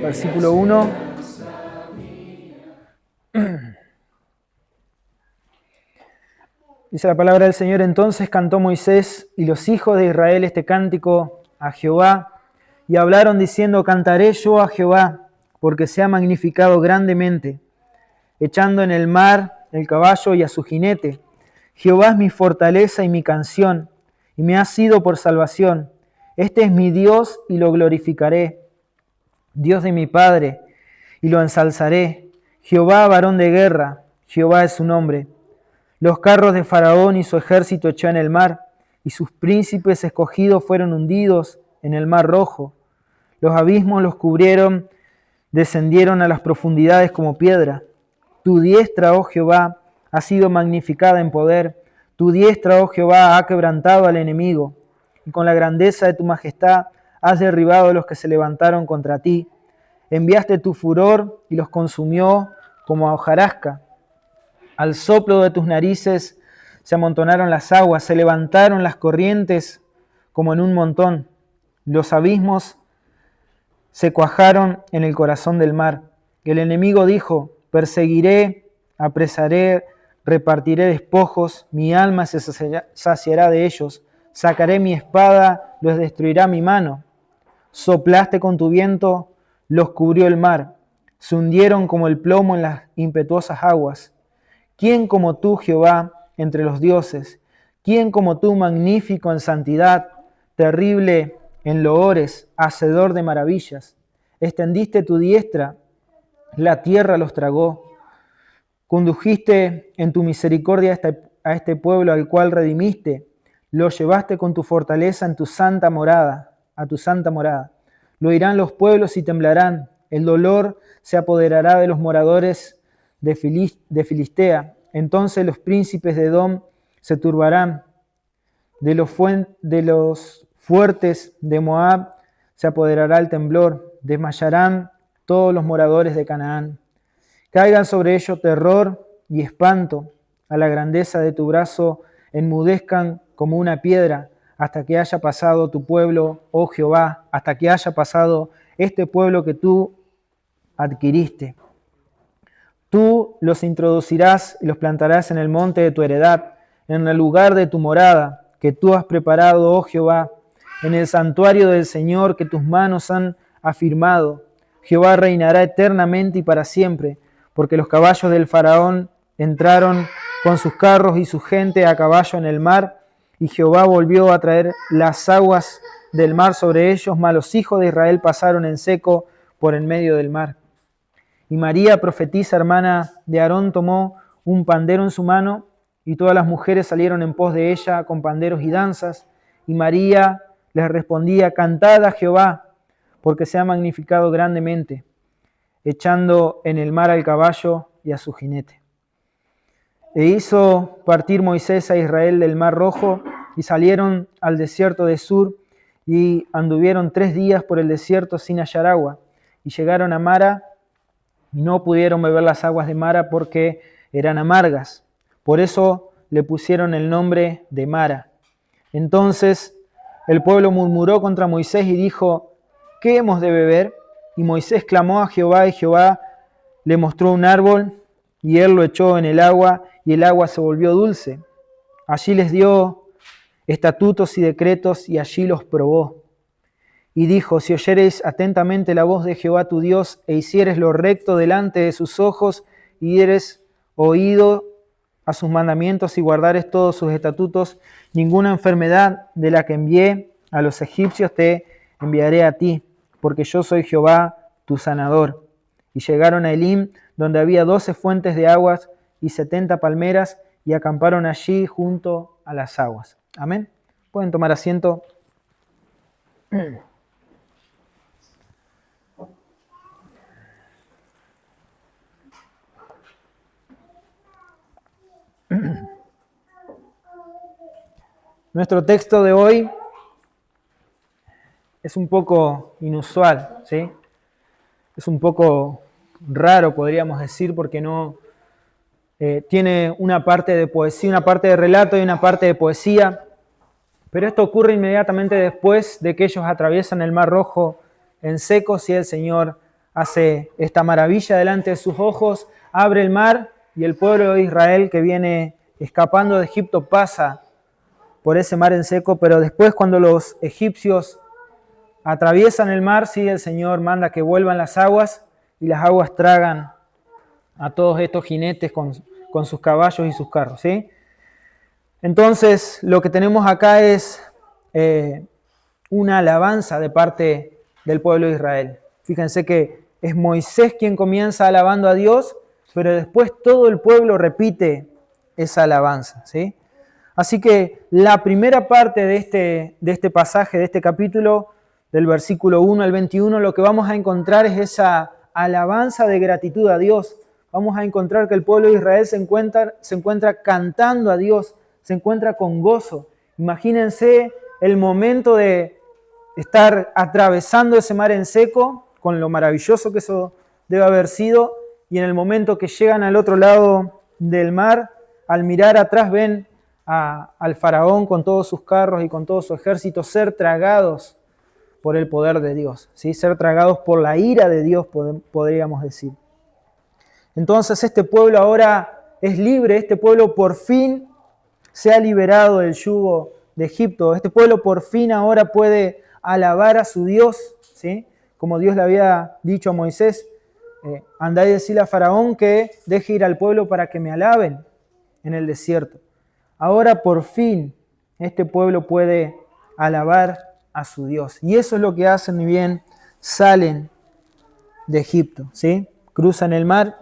Versículo 1. Dice la palabra del Señor: entonces cantó Moisés y los hijos de Israel este cántico a Jehová, y hablaron diciendo: cantaré yo a Jehová, porque se ha magnificado grandemente, echando en el mar el caballo y a su jinete. Jehová es mi fortaleza y mi canción, y me ha sido por salvación. Este es mi Dios y lo glorificaré, Dios de mi Padre, y lo ensalzaré. Jehová, varón de guerra, Jehová es su nombre. Los carros de Faraón y su ejército echó en el mar, y sus príncipes escogidos fueron hundidos en el mar rojo. Los abismos los cubrieron, descendieron a las profundidades como piedra. Tu diestra, oh Jehová, ha sido magnificada en poder. Tu diestra, oh Jehová, ha quebrantado al enemigo, y con la grandeza de tu majestad has derribado a los que se levantaron contra ti. Enviaste tu furor y los consumió como a hojarasca. Al soplo de tus narices se amontonaron las aguas, se levantaron las corrientes como en un montón. Los abismos se cuajaron en el corazón del mar. El enemigo dijo: perseguiré, apresaré, repartiré despojos, mi alma se saciará de ellos. Sacaré mi espada, los destruirá mi mano. Soplaste con tu viento, los cubrió el mar. Se hundieron como el plomo en las impetuosas aguas. ¿Quién como tú, Jehová, entre los dioses? ¿Quién como tú, magnífico en santidad, terrible en loores, hacedor de maravillas? Extendiste tu diestra, la tierra los tragó. Condujiste en tu misericordia a este pueblo al cual redimiste. Lo llevaste con tu fortaleza en tu santa morada, a tu santa morada. Lo oirán los pueblos y temblarán. El dolor se apoderará de los moradores de Filistea. Entonces los príncipes de Edom se turbarán. De los fuertes de Moab se apoderará el temblor. Desmayarán todos los moradores de Canaán. Caigan sobre ellos terror y espanto. A la grandeza de tu brazo enmudezcan como una piedra, hasta que haya pasado tu pueblo, oh Jehová, hasta que haya pasado este pueblo que tú adquiriste. Tú los introducirás y los plantarás en el monte de tu heredad, en el lugar de tu morada, que tú has preparado, oh Jehová, en el santuario del Señor que tus manos han afirmado. Jehová reinará eternamente y para siempre, porque los caballos del faraón entraron con sus carros y su gente a caballo en el mar, y Jehová volvió a traer las aguas del mar sobre ellos, mas los hijos de Israel pasaron en seco por en medio del mar. Y María, profetisa, hermana de Aarón, tomó un pandero en su mano, y todas las mujeres salieron en pos de ella con panderos y danzas. Y María les respondía: cantad a Jehová, porque se ha magnificado grandemente, echando en el mar al caballo y a su jinete. E hizo partir Moisés a Israel del mar Rojo, y salieron al desierto de Sur, y anduvieron 3 días por el desierto sin hallar agua, y llegaron a Mara, y no pudieron beber las aguas de Mara porque eran amargas. Por eso le pusieron el nombre de Mara. Entonces el pueblo murmuró contra Moisés y dijo: ¿qué hemos de beber? Y Moisés clamó a Jehová, y Jehová le mostró un árbol, y él lo echó en el agua, y el agua se volvió dulce. Allí les dio estatutos y decretos, y allí los probó. Y dijo: si oyereis atentamente la voz de Jehová tu Dios, e hicieres lo recto delante de sus ojos, y dieres oído a sus mandamientos, y guardares todos sus estatutos, ninguna enfermedad de la que envié a los egipcios te enviaré a ti, porque yo soy Jehová tu sanador. Y llegaron a Elim, donde había 12 fuentes de aguas y 70 palmeras, y acamparon allí junto a las aguas. Amén. Pueden tomar asiento. Nuestro texto de hoy es un poco inusual, ¿sí? Es un poco raro, podríamos decir, porque no tiene una parte de poesía, una parte de relato y una parte de poesía, Pero esto ocurre inmediatamente después de que ellos atraviesan el Mar Rojo en seco. Si el Señor hace esta maravilla delante de sus ojos, abre el mar y el pueblo de Israel que viene escapando de Egipto pasa por ese mar en seco. Pero después, cuando los egipcios atraviesan el mar, sí, el Señor manda que vuelvan las aguas y las aguas tragan a todos estos jinetes con sus caballos y sus carros, ¿sí? Entonces, lo que tenemos acá es una alabanza de parte del pueblo de Israel. Fíjense que es Moisés quien comienza alabando a Dios, pero después todo el pueblo repite esa alabanza, ¿sí? Así que la primera parte de este pasaje, de este capítulo, del versículo 1 al 21, lo que vamos a encontrar es esa alabanza de gratitud a Dios. Vamos a encontrar que el pueblo de Israel se encuentra cantando a Dios, se encuentra con gozo. Imagínense el momento de estar atravesando ese mar en seco, con lo maravilloso que eso debe haber sido, y en el momento que llegan al otro lado del mar, al mirar atrás ven al faraón con todos sus carros y con todo su ejército ser tragados por el poder de Dios, ¿sí? Ser tragados por la ira de Dios, podríamos decir. Entonces este pueblo ahora es libre, este pueblo por fin se ha liberado del yugo de Egipto, este pueblo por fin ahora puede alabar a su Dios, ¿sí? Como Dios le había dicho a Moisés, andá y decirle a Faraón que deje ir al pueblo para que me alaben en el desierto. Ahora por fin este pueblo puede alabar a su Dios. Y eso es lo que hacen, y bien salen de Egipto, ¿sí? Cruzan el mar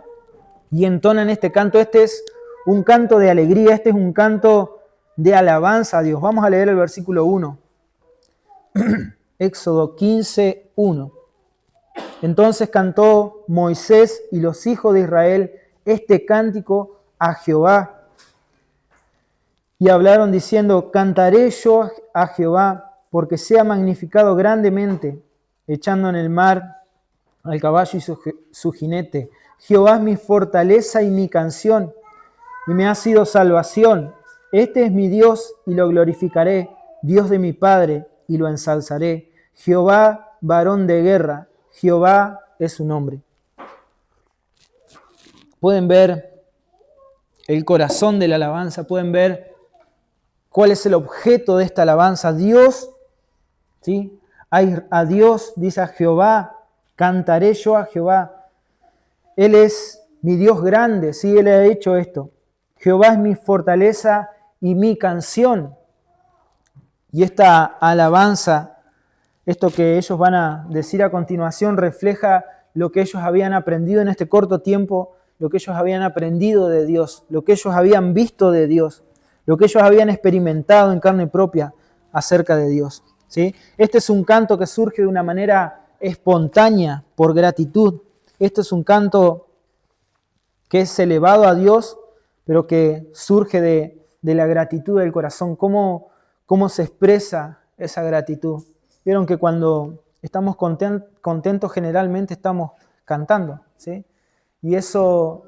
y entonan este canto. Este es un canto de alegría, este es un canto de alabanza a Dios. Vamos a leer el versículo 1. Éxodo 15, 1. Entonces cantó Moisés y los hijos de Israel este cántico a Jehová. Y hablaron diciendo, cantaré yo a Jehová, porque sea magnificado grandemente, echando en el mar al caballo y su jinete. Jehová es mi fortaleza y mi canción, y me ha sido salvación. Este es mi Dios, y lo glorificaré, Dios de mi Padre, y lo ensalzaré. Jehová, varón de guerra, Jehová es su nombre. Pueden ver el corazón de la alabanza, pueden ver cuál es el objeto de esta alabanza. Dios, ¿sí? A Dios, dice a Jehová, cantaré yo a Jehová. Él es mi Dios grande, ¿sí? Él ha hecho esto. Jehová es mi fortaleza y mi canción. Y esta alabanza, esto que ellos van a decir a continuación, refleja lo que ellos habían aprendido en este corto tiempo, lo que ellos habían aprendido de Dios, lo que ellos habían visto de Dios, lo que ellos habían experimentado en carne propia acerca de Dios, ¿sí? Este es un canto que surge de una manera espontánea, por gratitud. Este es un canto que es elevado a Dios, pero que surge de la gratitud del corazón. ¿Cómo se expresa esa gratitud? Vieron que cuando estamos contentos generalmente estamos cantando, ¿sí? Y eso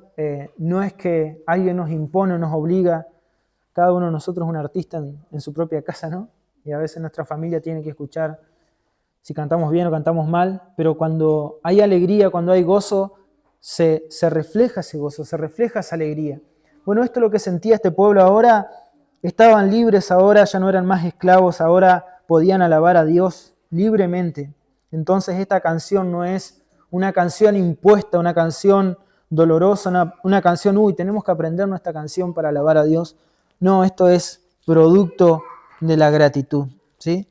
no es que alguien nos impone o nos obliga. Cada uno de nosotros es un artista en su propia casa, ¿no? Y a veces nuestra familia tiene que escuchar si cantamos bien o cantamos mal, pero cuando hay alegría, cuando hay gozo, se refleja ese gozo, se refleja esa alegría. Bueno, esto es lo que sentía este pueblo ahora. Estaban libres ahora, ya no eran más esclavos, ahora podían alabar a Dios libremente. Entonces esta canción no es una canción impuesta, una canción dolorosa, una canción, tenemos que aprender nuestra canción para alabar a Dios. No, esto es producto de la gratitud, ¿sí?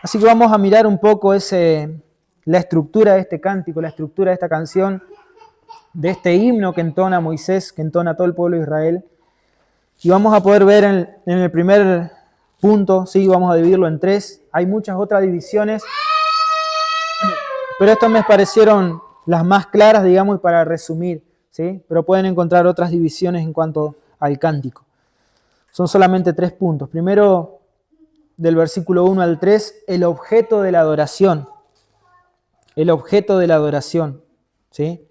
Así que vamos a mirar un poco la estructura de este cántico, la estructura de esta canción, de este himno que entona Moisés, que entona todo el pueblo de Israel. Y vamos a poder ver en el primer punto, ¿sí? Vamos a dividirlo en 3. Hay muchas otras divisiones, pero estas me parecieron las más claras, digamos, y para resumir, ¿sí? Pero pueden encontrar otras divisiones en cuanto al cántico. Son solamente 3 puntos. Primero, del versículo 1 al 3, el objeto de la adoración. El objeto de la adoración, ¿sí?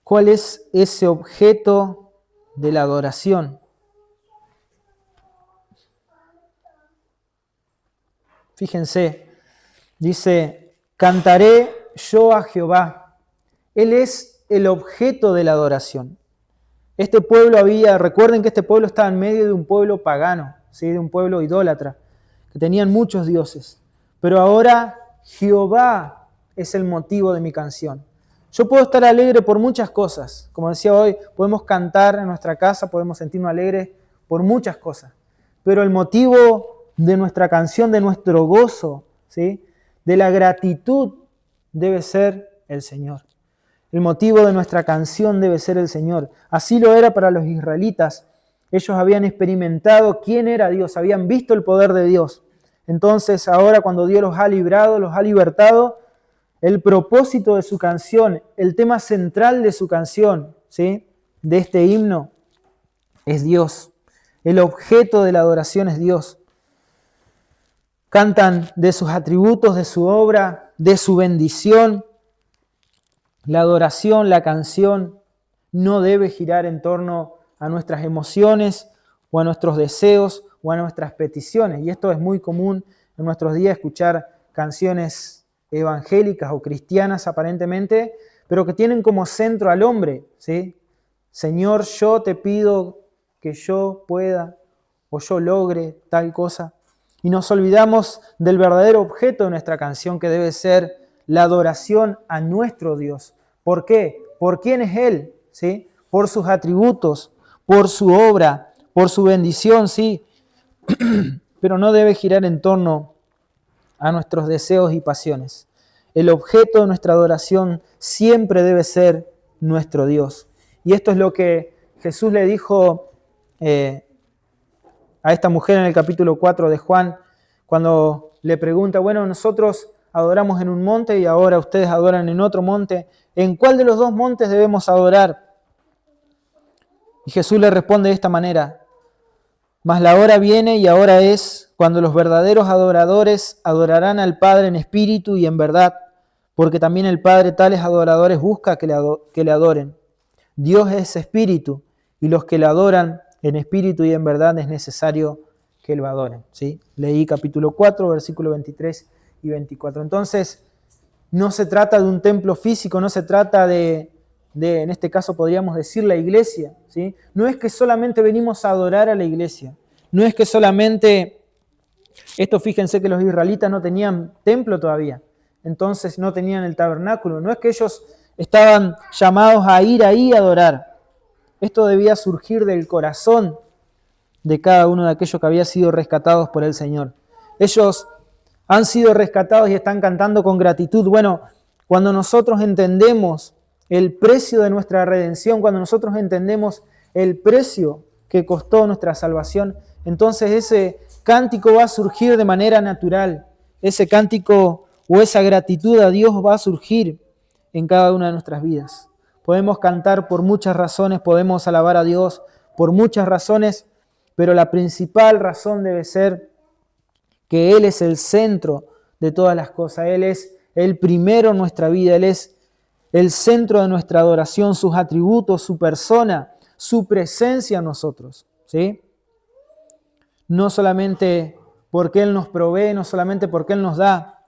¿Cuál es ese objeto de la adoración? Fíjense, dice, cantaré yo a Jehová. Él es el objeto de la adoración. Este pueblo recuerden que este pueblo estaba en medio de un pueblo pagano, ¿sí? De un pueblo idólatra, que tenían muchos dioses. Pero ahora Jehová es el motivo de mi canción. Yo puedo estar alegre por muchas cosas. Como decía hoy, podemos cantar en nuestra casa, podemos sentirnos alegres por muchas cosas. Pero el motivo de nuestra canción, de nuestro gozo, ¿sí? De la gratitud, debe ser el Señor. El motivo de nuestra canción debe ser el Señor. Así lo era para los israelitas. Ellos habían experimentado quién era Dios, habían visto el poder de Dios. Entonces ahora cuando Dios los ha librado, los ha libertado, el propósito de su canción, el tema central de su canción, ¿sí? De este himno, es Dios. El objeto de la adoración es Dios. Cantan de sus atributos, de su obra, de su bendición. La adoración, la canción, no debe girar en torno a nuestras emociones o a nuestros deseos o a nuestras peticiones. Y esto es muy común en nuestros días, escuchar canciones evangélicas o cristianas aparentemente, pero que tienen como centro al hombre, ¿sí? Señor, yo te pido que yo pueda o yo logre tal cosa. Y nos olvidamos del verdadero objeto de nuestra canción, que debe ser la adoración a nuestro Dios. ¿Por qué? ¿Por quién es Él? ¿Sí? Por sus atributos, por su obra, por su bendición, sí. Pero no debe girar en torno a nuestros deseos y pasiones. El objeto de nuestra adoración siempre debe ser nuestro Dios. Y esto es lo que Jesús le dijo a esta mujer en el capítulo 4 de Juan, cuando le pregunta, bueno, nosotros adoramos en un monte y ahora ustedes adoran en otro monte. ¿En cuál de los dos montes debemos adorar? Y Jesús le responde de esta manera, mas la hora viene y ahora es cuando los verdaderos adoradores adorarán al Padre en espíritu y en verdad, porque también el Padre tales adoradores busca que le adoren. Dios es espíritu y los que le adoran en espíritu y en verdad es necesario que lo adoren. ¿Sí? Leí capítulo 4, versículos 23 y 24. Entonces, no se trata de un templo físico, no se trata de en este caso podríamos decir la iglesia, ¿sí? No es que solamente venimos a adorar a la iglesia, no es que solamente, esto fíjense que los israelitas no tenían templo todavía, entonces no tenían el tabernáculo, no es que ellos estaban llamados a ir ahí a adorar, esto debía surgir del corazón de cada uno de aquellos que había sido rescatados por el Señor. Ellos han sido rescatados y están cantando con gratitud. Bueno, cuando nosotros entendemos el precio de nuestra redención, cuando nosotros entendemos el precio que costó nuestra salvación, entonces ese cántico va a surgir de manera natural. Ese cántico o esa gratitud a Dios va a surgir en cada una de nuestras vidas. Podemos cantar por muchas razones, podemos alabar a Dios por muchas razones, pero la principal razón debe ser que Él es el centro de todas las cosas. Él es el primero en nuestra vida. Él es el centro de nuestra adoración, sus atributos, su persona, su presencia en nosotros. ¿Sí? No solamente porque Él nos provee, no solamente porque Él nos da,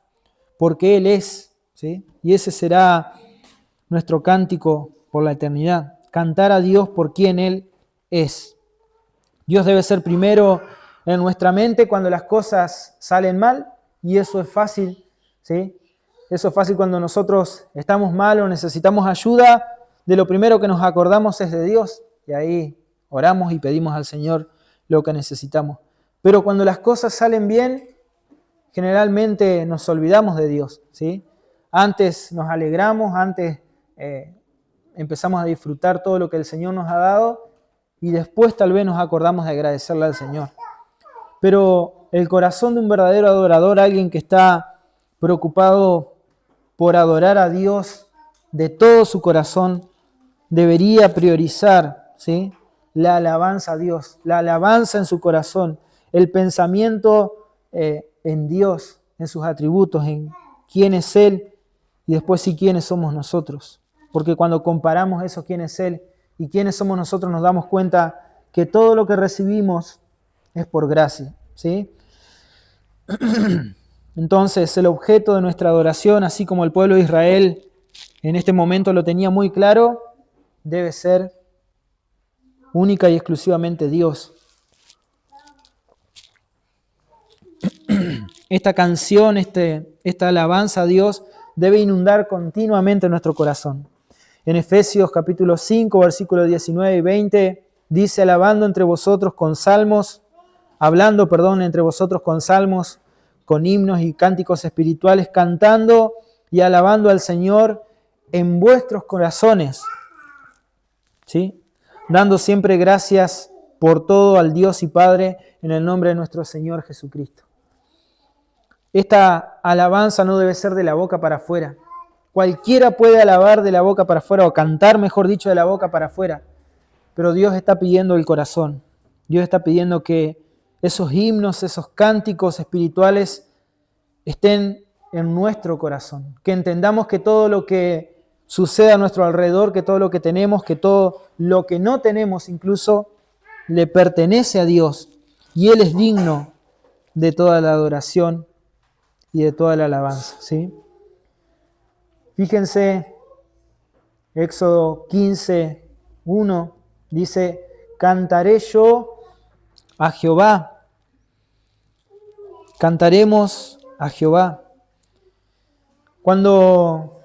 porque Él es. ¿Sí? Y ese será nuestro cántico por la eternidad. Cantar a Dios por quien Él es. Dios debe ser primero en nuestra mente cuando las cosas salen mal, y eso es fácil, ¿sí? Eso es fácil cuando nosotros estamos mal o necesitamos ayuda, de lo primero que nos acordamos es de Dios, y ahí oramos y pedimos al Señor lo que necesitamos. Pero cuando las cosas salen bien, generalmente nos olvidamos de Dios, ¿sí? Antes nos alegramos, antes empezamos a disfrutar todo lo que el Señor nos ha dado, y después tal vez nos acordamos de agradecerle al Señor. Pero el corazón de un verdadero adorador, alguien que está preocupado por adorar a Dios de todo su corazón, debería priorizar, ¿sí?, la alabanza a Dios, la alabanza en su corazón, el pensamiento en Dios, en sus atributos, en quién es Él y después sí quiénes somos nosotros. Porque cuando comparamos eso, quién es Él y quiénes somos nosotros, nos damos cuenta que todo lo que recibimos es por gracia, ¿sí? Entonces, el objeto de nuestra adoración, así como el pueblo de Israel en este momento lo tenía muy claro, debe ser única y exclusivamente Dios. Esta canción, esta alabanza a Dios debe inundar continuamente nuestro corazón. En Efesios capítulo 5, versículos 19 y 20, dice, hablando entre vosotros con salmos, con himnos y cánticos espirituales, cantando y alabando al Señor en vuestros corazones, ¿sí? Dando siempre gracias por todo al Dios y Padre en el nombre de nuestro Señor Jesucristo. Esta alabanza no debe ser de la boca para afuera. Cualquiera puede alabar de la boca para afuera o cantar, mejor dicho, de la boca para afuera. Pero Dios está pidiendo el corazón. Dios está pidiendo que esos himnos, esos cánticos espirituales estén en nuestro corazón. Que entendamos que todo lo que sucede a nuestro alrededor, que todo lo que tenemos, que todo lo que no tenemos incluso, le pertenece a Dios. Y Él es digno de toda la adoración y de toda la alabanza, ¿sí? Fíjense, Éxodo 15, 1, dice, cantaré yo a Jehová. Cantaremos a Jehová. Cuando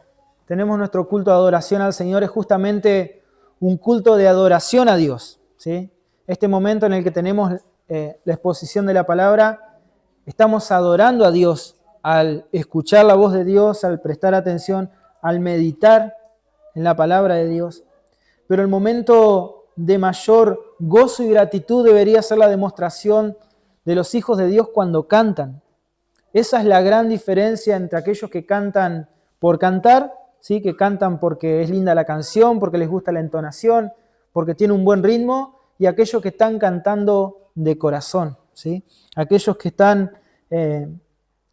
tenemos nuestro culto de adoración al Señor es justamente un culto de adoración a Dios, ¿sí? Este momento en el que tenemos la exposición de la palabra, estamos adorando a Dios al escuchar la voz de Dios, al prestar atención, al meditar en la palabra de Dios. Pero el momento de mayor gozo y gratitud debería ser la demostración de los hijos de Dios cuando cantan. Esa es la gran diferencia entre aquellos que cantan por cantar, ¿sí? Que cantan porque es linda la canción, porque les gusta la entonación, porque tiene un buen ritmo, y aquellos que están cantando de corazón, ¿sí? Aquellos que están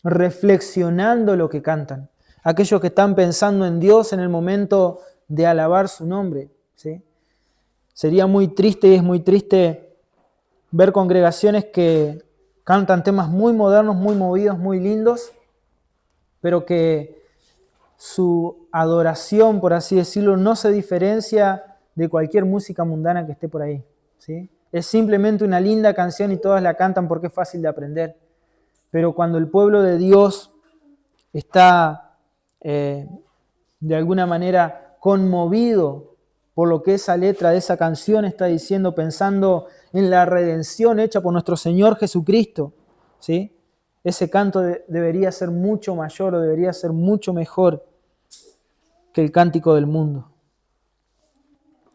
reflexionando lo que cantan, aquellos que están pensando en Dios en el momento de alabar su nombre, ¿sí? Sería muy triste y es muy triste ver congregaciones que cantan temas muy modernos, muy movidos, muy lindos, pero que su adoración, por así decirlo, no se diferencia de cualquier música mundana que esté por ahí, ¿sí? Es simplemente una linda canción y todas la cantan porque es fácil de aprender. Pero cuando el pueblo de Dios está de alguna manera conmovido por lo que esa letra de esa canción está diciendo, pensando en la redención hecha por nuestro Señor Jesucristo, ¿sí? Ese canto debería ser mucho mayor o debería ser mucho mejor que el cántico del mundo.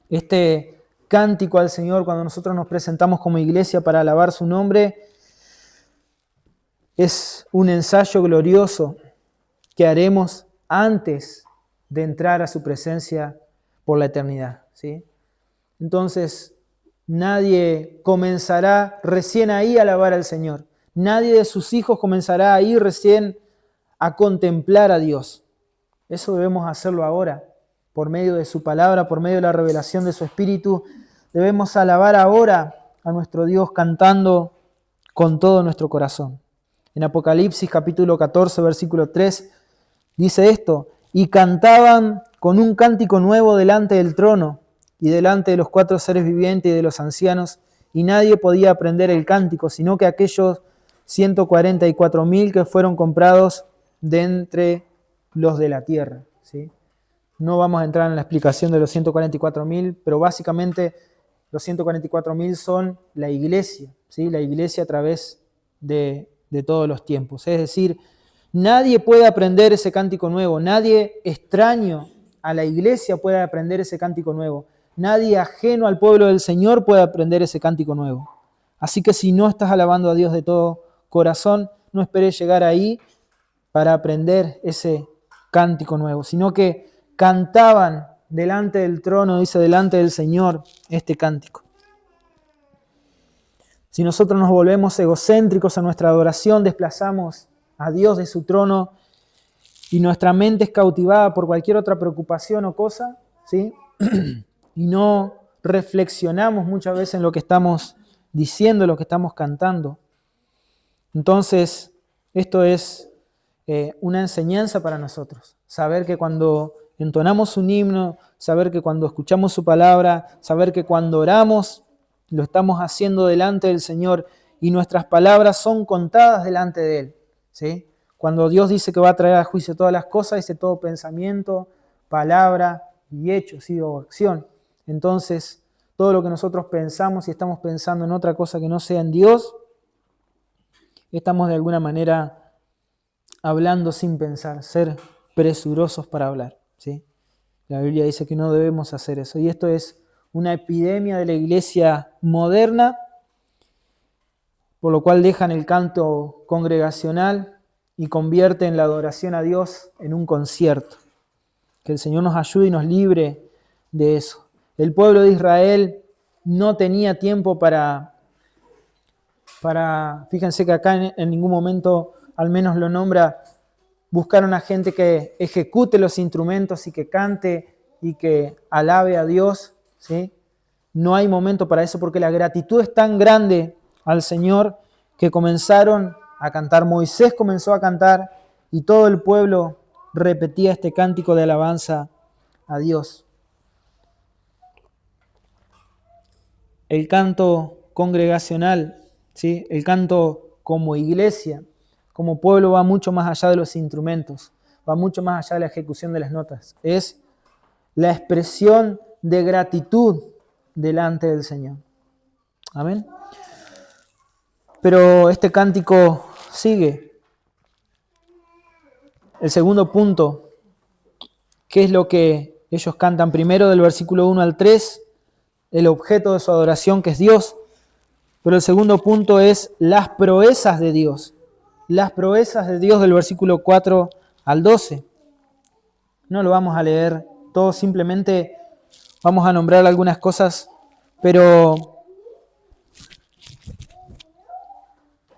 Este cántico al Señor, cuando nosotros nos presentamos como iglesia para alabar su nombre, es un ensayo glorioso que haremos antes de entrar a su presencia por la eternidad, ¿sí? Entonces, nadie comenzará recién ahí a alabar al Señor. Nadie de sus hijos comenzará ahí recién a contemplar a Dios. Eso debemos hacerlo ahora, por medio de su palabra, por medio de la revelación de su Espíritu. Debemos alabar ahora a nuestro Dios cantando con todo nuestro corazón. En Apocalipsis capítulo 14, versículo 3, dice esto, y cantaban con un cántico nuevo delante del trono y delante de los 4 seres vivientes y de los ancianos, y nadie podía aprender el cántico, sino que aquellos 144.000 que fueron comprados de entre los de la tierra, ¿sí? No vamos a entrar en la explicación de los 144.000, pero básicamente los 144.000 son la iglesia, ¿sí? La iglesia a través de todos los tiempos. Es decir, nadie puede aprender ese cántico nuevo, nadie extraño a la iglesia puede aprender ese cántico nuevo, nadie ajeno al pueblo del Señor puede aprender ese cántico nuevo. Así que si no estás alabando a Dios de todo corazón, no esperes llegar ahí para aprender ese cántico nuevo, sino que cantaban delante del trono, dice, delante del Señor, este cántico. Si nosotros nos volvemos egocéntricos en nuestra adoración, desplazamos a Dios de su trono y nuestra mente es cautivada por cualquier otra preocupación o cosa, ¿sí? Y no reflexionamos muchas veces en lo que estamos diciendo, lo que estamos cantando. Entonces, esto es una enseñanza para nosotros. Saber que cuando entonamos un himno, saber que cuando escuchamos su palabra, saber que cuando oramos, lo estamos haciendo delante del Señor y nuestras palabras son contadas delante de Él, ¿sí? Cuando Dios dice que va a traer a juicio todas las cosas, dice todo pensamiento, palabra y hecho, ¿sí? O acción. Entonces, todo lo que nosotros pensamos y estamos pensando en otra cosa que no sea en Dios, estamos de alguna manera hablando sin pensar, ser presurosos para hablar, ¿sí? La Biblia dice que no debemos hacer eso. Y esto es una epidemia de la iglesia moderna, por lo cual dejan el canto congregacional y convierten la adoración a Dios en un concierto. Que el Señor nos ayude y nos libre de eso. El pueblo de Israel no tenía tiempo para fíjense que acá en ningún momento, al menos lo nombra, buscar una gente que ejecute los instrumentos y que cante y que alabe a Dios, ¿sí? No hay momento para eso porque la gratitud es tan grande al Señor que comenzaron a cantar. Moisés comenzó a cantar y todo el pueblo repetía este cántico de alabanza a Dios. El canto congregacional, ¿sí? El canto como iglesia, como pueblo, va mucho más allá de los instrumentos, va mucho más allá de la ejecución de las notas. Es la expresión de gratitud delante del Señor. Amén. Pero este cántico sigue. El segundo punto, ¿qué es lo que ellos cantan? Primero del versículo 1 al 3, el objeto de su adoración, que es Dios. Pero el segundo punto es las proezas de Dios. Las proezas de Dios del versículo 4 al 12. No lo vamos a leer todo, simplemente vamos a nombrar algunas cosas, pero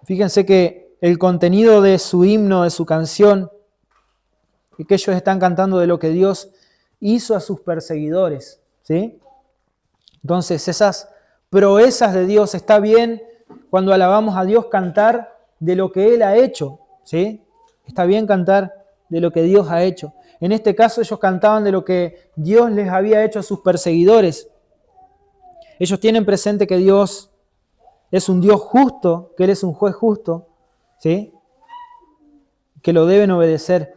fíjense que el contenido de su himno, de su canción, y que ellos están cantando de lo que Dios hizo a sus perseguidores, ¿sí? Entonces, esas proezas de Dios, está bien cuando alabamos a Dios cantar de lo que Él ha hecho, ¿sí? Está bien cantar de lo que Dios ha hecho. En este caso ellos cantaban de lo que Dios les había hecho a sus perseguidores. Ellos tienen presente que Dios es un Dios justo, que Él es un juez justo, ¿sí? Que lo deben obedecer.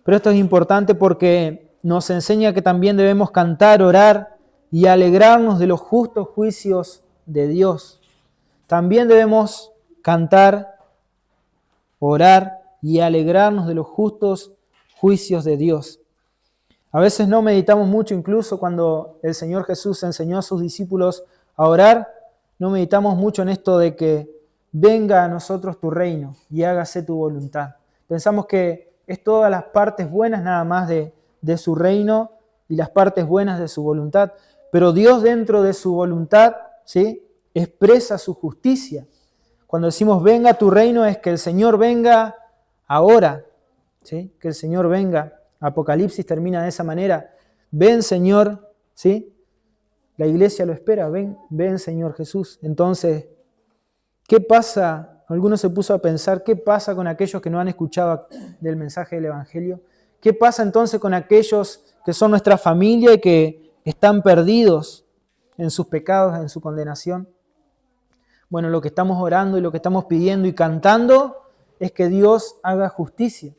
Pero esto es importante porque nos enseña que también debemos cantar, orar y alegrarnos de los justos juicios de Dios. También debemos cantar, orar y alegrarnos de los justos juicios de Dios. A veces no meditamos mucho, incluso cuando el Señor Jesús enseñó a sus discípulos a orar, no meditamos mucho en esto de que venga a nosotros tu reino y hágase tu voluntad. Pensamos que es todas las partes buenas nada más de su reino y las partes buenas de su voluntad, pero Dios dentro de su voluntad, ¿sí?, expresa su justicia. Cuando decimos venga tu reino es que el Señor venga ahora, ¿sí?, que el Señor venga. Apocalipsis termina de esa manera. Ven Señor, ¿sí? La iglesia lo espera, ven Señor Jesús. Entonces, ¿qué pasa? Algunos se puso a pensar, ¿qué pasa con aquellos que no han escuchado del mensaje del Evangelio? ¿Qué pasa entonces con aquellos que son nuestra familia y que están perdidos en sus pecados, en su condenación? Bueno, lo que estamos orando y lo que estamos pidiendo y cantando es que Dios haga justicia.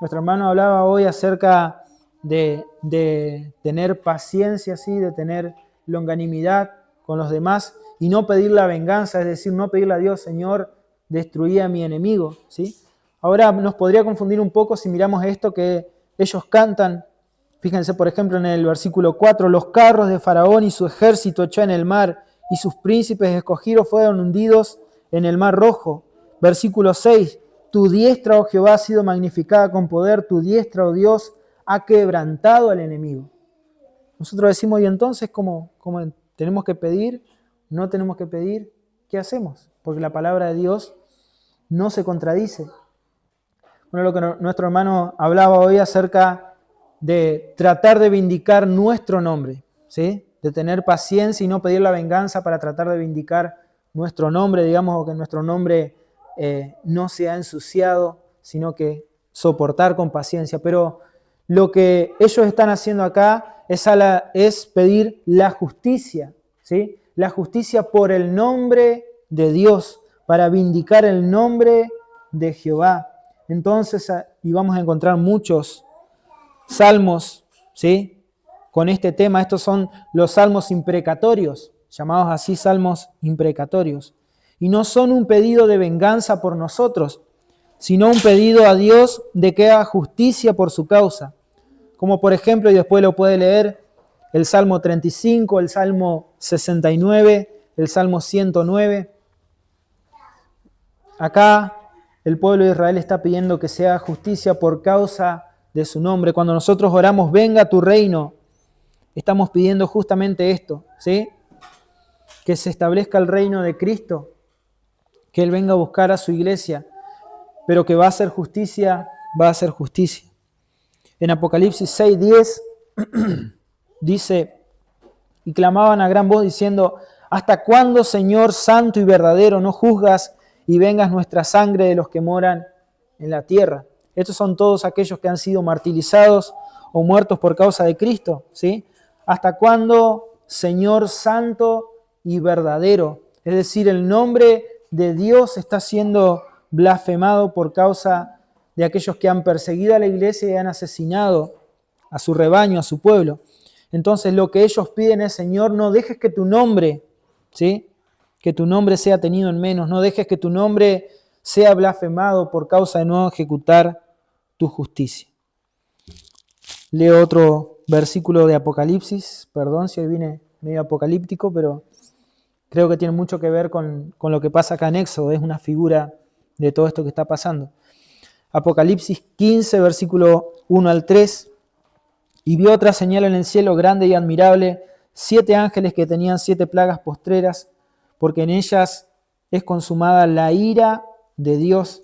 Nuestro hermano hablaba hoy acerca de tener paciencia, ¿sí?, de tener longanimidad con los demás y no pedir la venganza, es decir, no pedirle a Dios, Señor, destruí a mi enemigo, ¿sí? Ahora nos podría confundir un poco si miramos esto que ellos cantan. Fíjense, por ejemplo, en el versículo 4, los carros de Faraón y su ejército echó en el mar y sus príncipes escogidos fueron hundidos en el mar rojo. Versículo 6, tu diestra, oh Jehová, ha sido magnificada con poder, tu diestra, oh Dios, ha quebrantado al enemigo. Nosotros decimos, ¿y entonces cómo tenemos que pedir? ¿No tenemos que pedir? ¿Qué hacemos? Porque la palabra de Dios no se contradice. Bueno, lo que nuestro hermano hablaba hoy acerca de tratar de vindicar nuestro nombre, ¿sí?, de tener paciencia y no pedir la venganza para tratar de vindicar nuestro nombre, digamos, o que nuestro nombre no se ha ensuciado, sino que soportar con paciencia. Pero lo que ellos están haciendo acá es pedir la justicia, ¿sí? La justicia por el nombre de Dios, para vindicar el nombre de Jehová. Entonces, y vamos a encontrar muchos salmos, ¿sí? Con este tema. Estos son los salmos imprecatorios, llamados así salmos imprecatorios. Y no son un pedido de venganza por nosotros, sino un pedido a Dios de que haga justicia por su causa. Como por ejemplo, y después lo puede leer, el Salmo 35, el Salmo 69, el Salmo 109. Acá el pueblo de Israel está pidiendo que se haga justicia por causa de su nombre. Cuando nosotros oramos, venga tu reino, estamos pidiendo justamente esto, ¿sí? Que se establezca el reino de Cristo, que Él venga a buscar a su iglesia, pero que va a hacer justicia, va a hacer justicia. En Apocalipsis 6:10 dice, y clamaban a gran voz diciendo, ¿hasta cuándo, Señor santo y verdadero, no juzgas y vengas nuestra sangre de los que moran en la tierra? Estos son todos aquellos que han sido martirizados o muertos por causa de Cristo, ¿sí? ¿Hasta cuándo, Señor santo y verdadero? Es decir, el nombre de Dios está siendo blasfemado por causa de aquellos que han perseguido a la iglesia y han asesinado a su rebaño, a su pueblo. Entonces lo que ellos piden es, Señor, no dejes que tu nombre, ¿sí? Que tu nombre sea tenido en menos, no dejes que tu nombre sea blasfemado por causa de no ejecutar tu justicia. Leo otro versículo de Apocalipsis, perdón si hoy vine medio apocalíptico, pero creo que tiene mucho que ver con lo que pasa acá en Éxodo, es una figura de todo esto que está pasando. Apocalipsis 15, versículo 1 al 3. Y vio otra señal en el cielo grande y admirable, 7 ángeles que tenían 7 plagas postreras, porque en ellas es consumada la ira de Dios.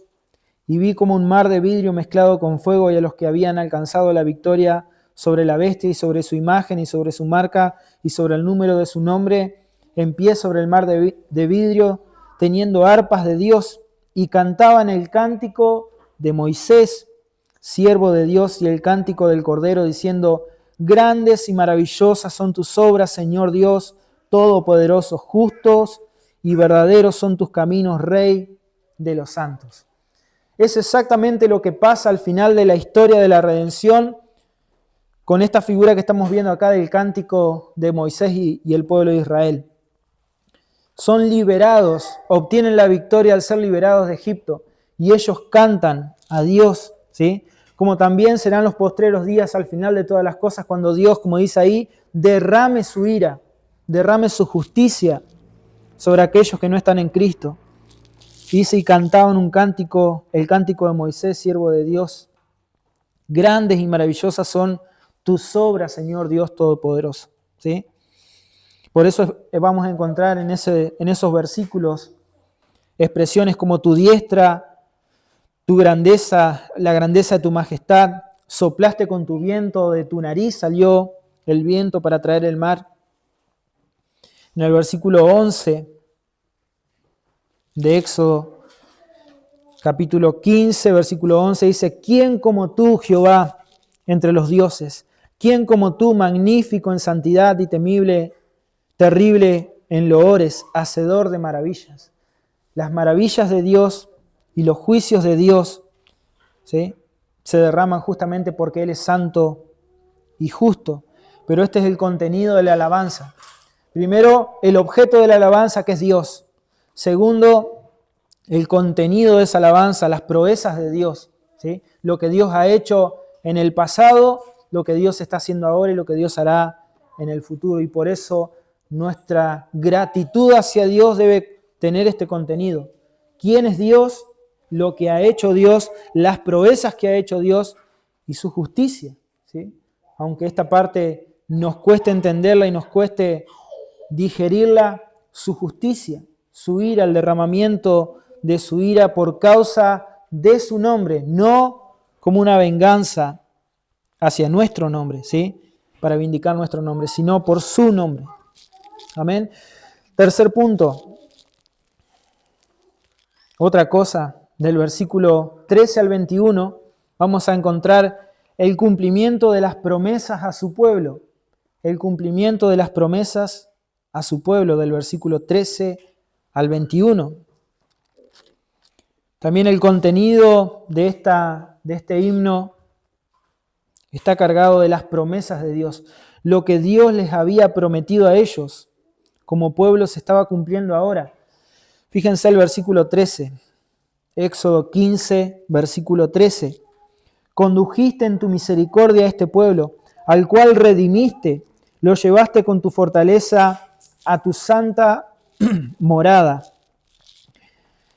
Y vi como un mar de vidrio mezclado con fuego, y a los que habían alcanzado la victoria sobre la bestia y sobre su imagen y sobre su marca y sobre el número de su nombre, en pie sobre el mar de vidrio, teniendo arpas de Dios, y cantaban el cántico de Moisés, siervo de Dios, y el cántico del Cordero, diciendo, grandes y maravillosas son tus obras, Señor Dios Todopoderoso, justos y verdaderos son tus caminos, Rey de los santos. Es exactamente lo que pasa al final de la historia de la redención con esta figura que estamos viendo acá del cántico de Moisés y el pueblo de Israel. Son liberados, obtienen la victoria al ser liberados de Egipto, y ellos cantan a Dios, ¿sí? Como también serán los postreros días al final de todas las cosas, cuando Dios, como dice ahí, derrame su ira, derrame su justicia sobre aquellos que no están en Cristo. Dice, y cantaban un cántico, el cántico de Moisés, siervo de Dios. Grandes y maravillosas son tus obras, Señor Dios Todopoderoso, ¿sí? Por eso vamos a encontrar en esos versículos expresiones como tu diestra, tu grandeza, la grandeza de tu majestad, soplaste con tu viento, de tu nariz salió el viento para traer el mar. En el versículo 11 de Éxodo, capítulo 15, versículo 11, dice, ¿quién como tú, Jehová, entre los dioses? ¿Quién como tú, magnífico en santidad y temible, terrible en loores, hacedor de maravillas? Las maravillas de Dios y los juicios de Dios, ¿sí?, se derraman justamente porque Él es santo y justo. Pero este es el contenido de la alabanza. Primero, el objeto de la alabanza, que es Dios. Segundo, el contenido de esa alabanza, las proezas de Dios, ¿sí? Lo que Dios ha hecho en el pasado, lo que Dios está haciendo ahora y lo que Dios hará en el futuro. Y por eso nuestra gratitud hacia Dios debe tener este contenido. ¿Quién es Dios? Lo que ha hecho Dios, las proezas que ha hecho Dios y su justicia, ¿sí? Aunque esta parte nos cueste entenderla y nos cueste digerirla, su justicia, su ira, el derramamiento de su ira por causa de su nombre, no como una venganza hacia nuestro nombre, ¿sí?, para vindicar nuestro nombre, sino por su nombre. Amén. Tercer punto. Otra cosa, del versículo 13 al 21, vamos a encontrar el cumplimiento de las promesas a su pueblo. El cumplimiento de las promesas a su pueblo, del versículo 13 al 21. También el contenido de este himno está cargado de las promesas de Dios. Lo que Dios les había prometido a ellos como pueblo se estaba cumpliendo ahora. Fíjense el versículo 13, Éxodo 15, versículo 13. Condujiste en tu misericordia a este pueblo, al cual redimiste, lo llevaste con tu fortaleza a tu santa morada.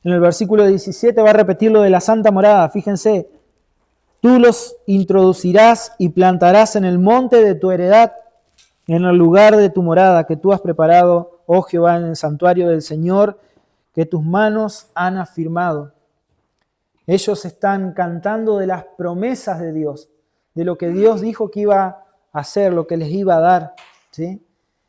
En el versículo 17 va a repetir lo de la santa morada. Fíjense, tú los introducirás y plantarás en el monte de tu heredad, en el lugar de tu morada que tú has preparado, oh Jehová, en el santuario del Señor, que tus manos han afirmado. Ellos están cantando de las promesas de Dios, de lo que Dios dijo que iba a hacer, lo que les iba a dar, ¿sí?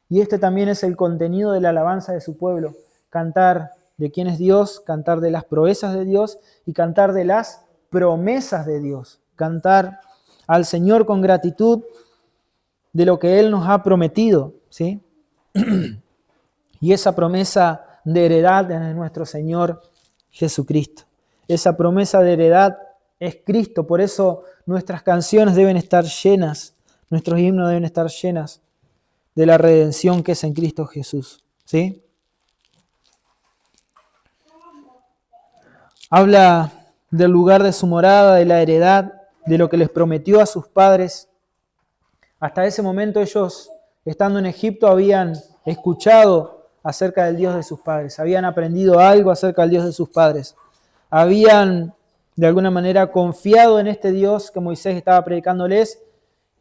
Y este también es el contenido de la alabanza de su pueblo, cantar de quién es Dios, cantar de las proezas de Dios y cantar de las promesas de Dios, cantar al Señor con gratitud de lo que Él nos ha prometido, ¿sí? Y esa promesa de heredad de nuestro Señor Jesucristo. Esa promesa de heredad es Cristo, por eso nuestras canciones deben estar llenas, nuestros himnos deben estar llenas de la redención que es en Cristo Jesús, ¿sí? Habla del lugar de su morada, de la heredad, de lo que les prometió a sus padres. Hasta ese momento ellos, estando en Egipto, habían escuchado acerca del Dios de sus padres, habían aprendido algo acerca del Dios de sus padres, habían de alguna manera confiado en este Dios que Moisés estaba predicándoles,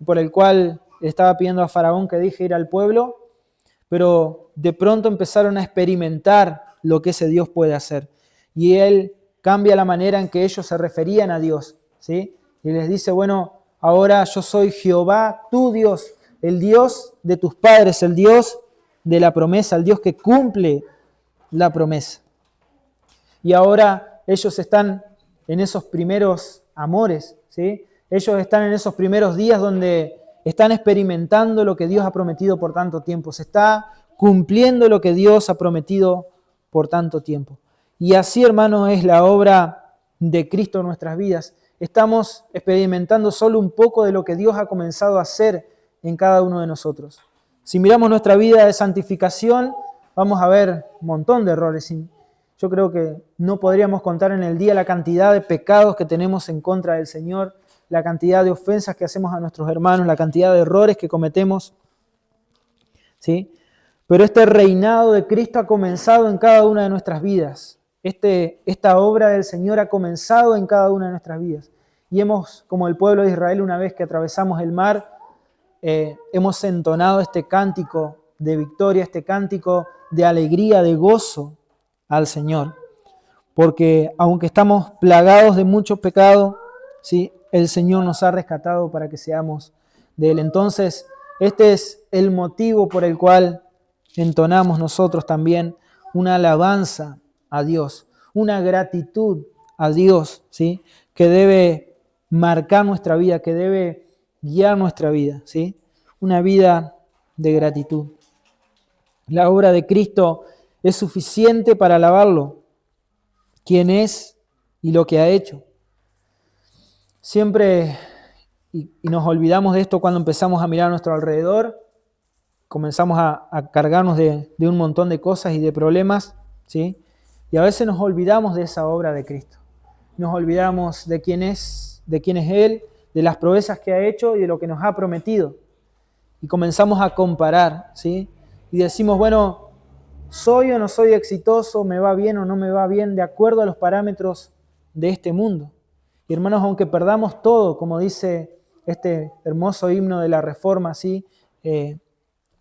por el cual estaba pidiendo a Faraón que deje ir al pueblo, pero de pronto empezaron a experimentar lo que ese Dios puede hacer. Y Él cambia la manera en que ellos se referían a Dios, ¿sí? Y les dice, bueno, ahora yo soy Jehová, tu Dios, el Dios de tus padres, el Dios de la promesa, el Dios que cumple la promesa. Y ahora ellos están en esos primeros amores, ¿sí? Ellos están en esos primeros días donde están experimentando lo que Dios ha prometido por tanto tiempo. Se está cumpliendo lo que Dios ha prometido por tanto tiempo. Y así, hermanos, es la obra de Cristo en nuestras vidas. Estamos experimentando solo un poco de lo que Dios ha comenzado a hacer en cada uno de nosotros. Si miramos nuestra vida de santificación, vamos a ver un montón de errores. Yo creo que no podríamos contar en el día la cantidad de pecados que tenemos en contra del Señor, la cantidad de ofensas que hacemos a nuestros hermanos, la cantidad de errores que cometemos, ¿sí? Pero este reinado de Cristo ha comenzado en cada una de nuestras vidas. Esta obra del Señor ha comenzado en cada una de nuestras vidas. Y hemos, como el pueblo de Israel, una vez que atravesamos el mar, hemos entonado este cántico de victoria, este cántico de alegría, de gozo al Señor. Porque aunque estamos plagados de mucho pecado, ¿sí?, el Señor nos ha rescatado para que seamos de Él. Entonces, este es el motivo por el cual entonamos nosotros también una alabanza a Dios, una gratitud a Dios, ¿sí?, que debe marcar nuestra vida, que debe guiar nuestra vida, ¿sí?, una vida de gratitud. La obra de Cristo es suficiente para alabarlo, quién es y lo que ha hecho. Siempre, y nos olvidamos de esto cuando empezamos a mirar a nuestro alrededor, comenzamos a cargarnos de un montón de cosas y de problemas, ¿sí? Y a veces nos olvidamos de esa obra de Cristo. Nos olvidamos de quién es Él, de las proezas que ha hecho y de lo que nos ha prometido. Y comenzamos a comparar, ¿sí? Y decimos, bueno, ¿soy o no soy exitoso? ¿Me va bien o no me va bien? De acuerdo a los parámetros de este mundo. Y hermanos, aunque perdamos todo, como dice este hermoso himno de la Reforma, ¿sí?,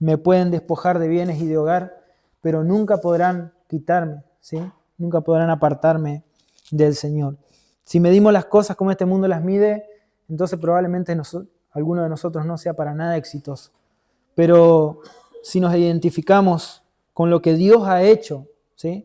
me pueden despojar de bienes y de hogar, pero nunca podrán quitarme, ¿sí?, nunca podrán apartarme del Señor. Si medimos las cosas como este mundo las mide, entonces probablemente alguno de nosotros no sea para nada exitoso. Pero si nos identificamos con lo que Dios ha hecho, ¿sí?,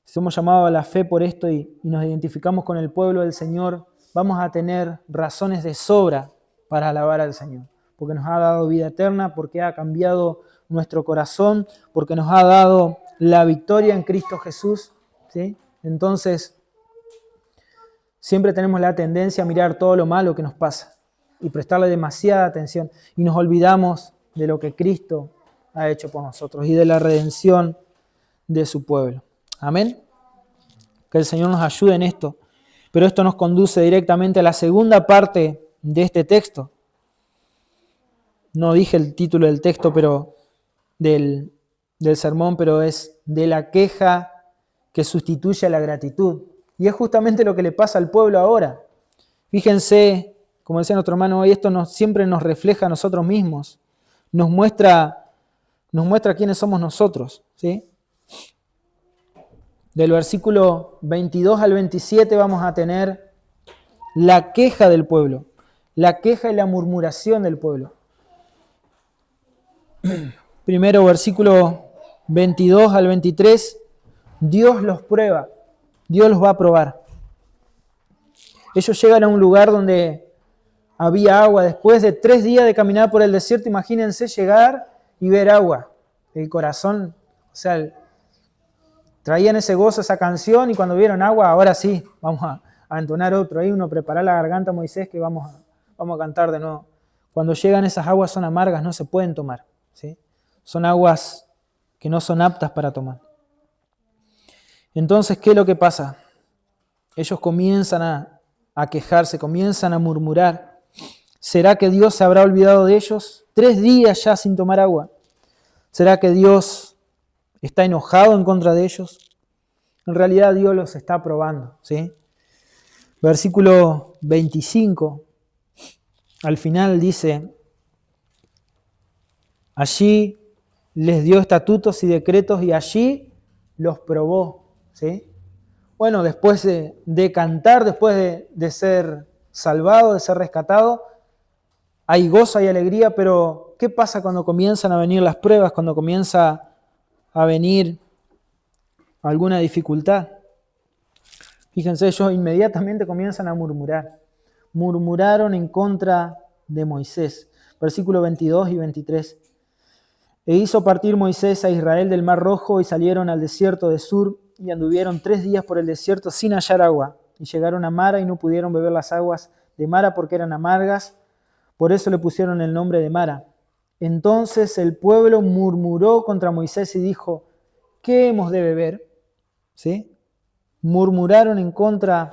si somos llamados a la fe por esto y nos identificamos con el pueblo del Señor, vamos a tener razones de sobra para alabar al Señor, porque nos ha dado vida eterna, porque ha cambiado nuestro corazón, porque nos ha dado la victoria en Cristo Jesús, ¿sí? Entonces, siempre tenemos la tendencia a mirar todo lo malo que nos pasa y prestarle demasiada atención, y nos olvidamos de lo que Cristo ha hecho por nosotros y de la redención de su pueblo. Amén. Que el Señor nos ayude en esto. Pero esto nos conduce directamente a la segunda parte de este texto. No dije el título del texto, pero del sermón, pero es de la queja que sustituye a la gratitud. Y es justamente lo que le pasa al pueblo ahora. Fíjense, como decía nuestro hermano hoy, esto siempre nos refleja a nosotros mismos. Nos muestra quiénes somos nosotros, ¿sí? Del versículo 22 al 27 vamos a tener la queja del pueblo, la queja y la murmuración del pueblo. Primero, versículo 22 al 23, Dios los prueba, Dios los va a probar. Ellos llegan a un lugar donde había agua. Después de 3 días de caminar por el desierto, imagínense llegar y ver agua. El corazón, o sea, traían ese gozo, esa canción, y cuando vieron agua, ahora sí, vamos a entonar otro. Ahí uno prepara la garganta a Moisés, que vamos a cantar de nuevo. Cuando llegan esas aguas son amargas, no se pueden tomar, ¿sí? Son aguas que no son aptas para tomar. Entonces, ¿qué es lo que pasa? Ellos comienzan a quejarse, comienzan a murmurar. ¿Será que Dios se habrá olvidado de ellos? 3 días ya sin tomar agua. ¿Será que Dios está enojado en contra de ellos? En realidad Dios los está probando, ¿sí? Versículo 25, al final dice, allí les dio estatutos y decretos y allí los probó, ¿sí? Bueno, después de cantar, después de ser salvado, de ser rescatado, hay gozo, hay alegría, pero ¿qué pasa cuando comienzan a venir las pruebas, cuando comienza a venir alguna dificultad? Fíjense, ellos inmediatamente comienzan a murmurar. Murmuraron en contra de Moisés. Versículo 22 y 23. E hizo partir Moisés a Israel del Mar Rojo y salieron al desierto de Sur y anduvieron 3 días por el desierto sin hallar agua. Y llegaron a Mara y no pudieron beber las aguas de Mara porque eran amargas. Por eso le pusieron el nombre de Mara. Entonces el pueblo murmuró contra Moisés y dijo, ¿qué hemos de beber? ¿Sí? Murmuraron en contra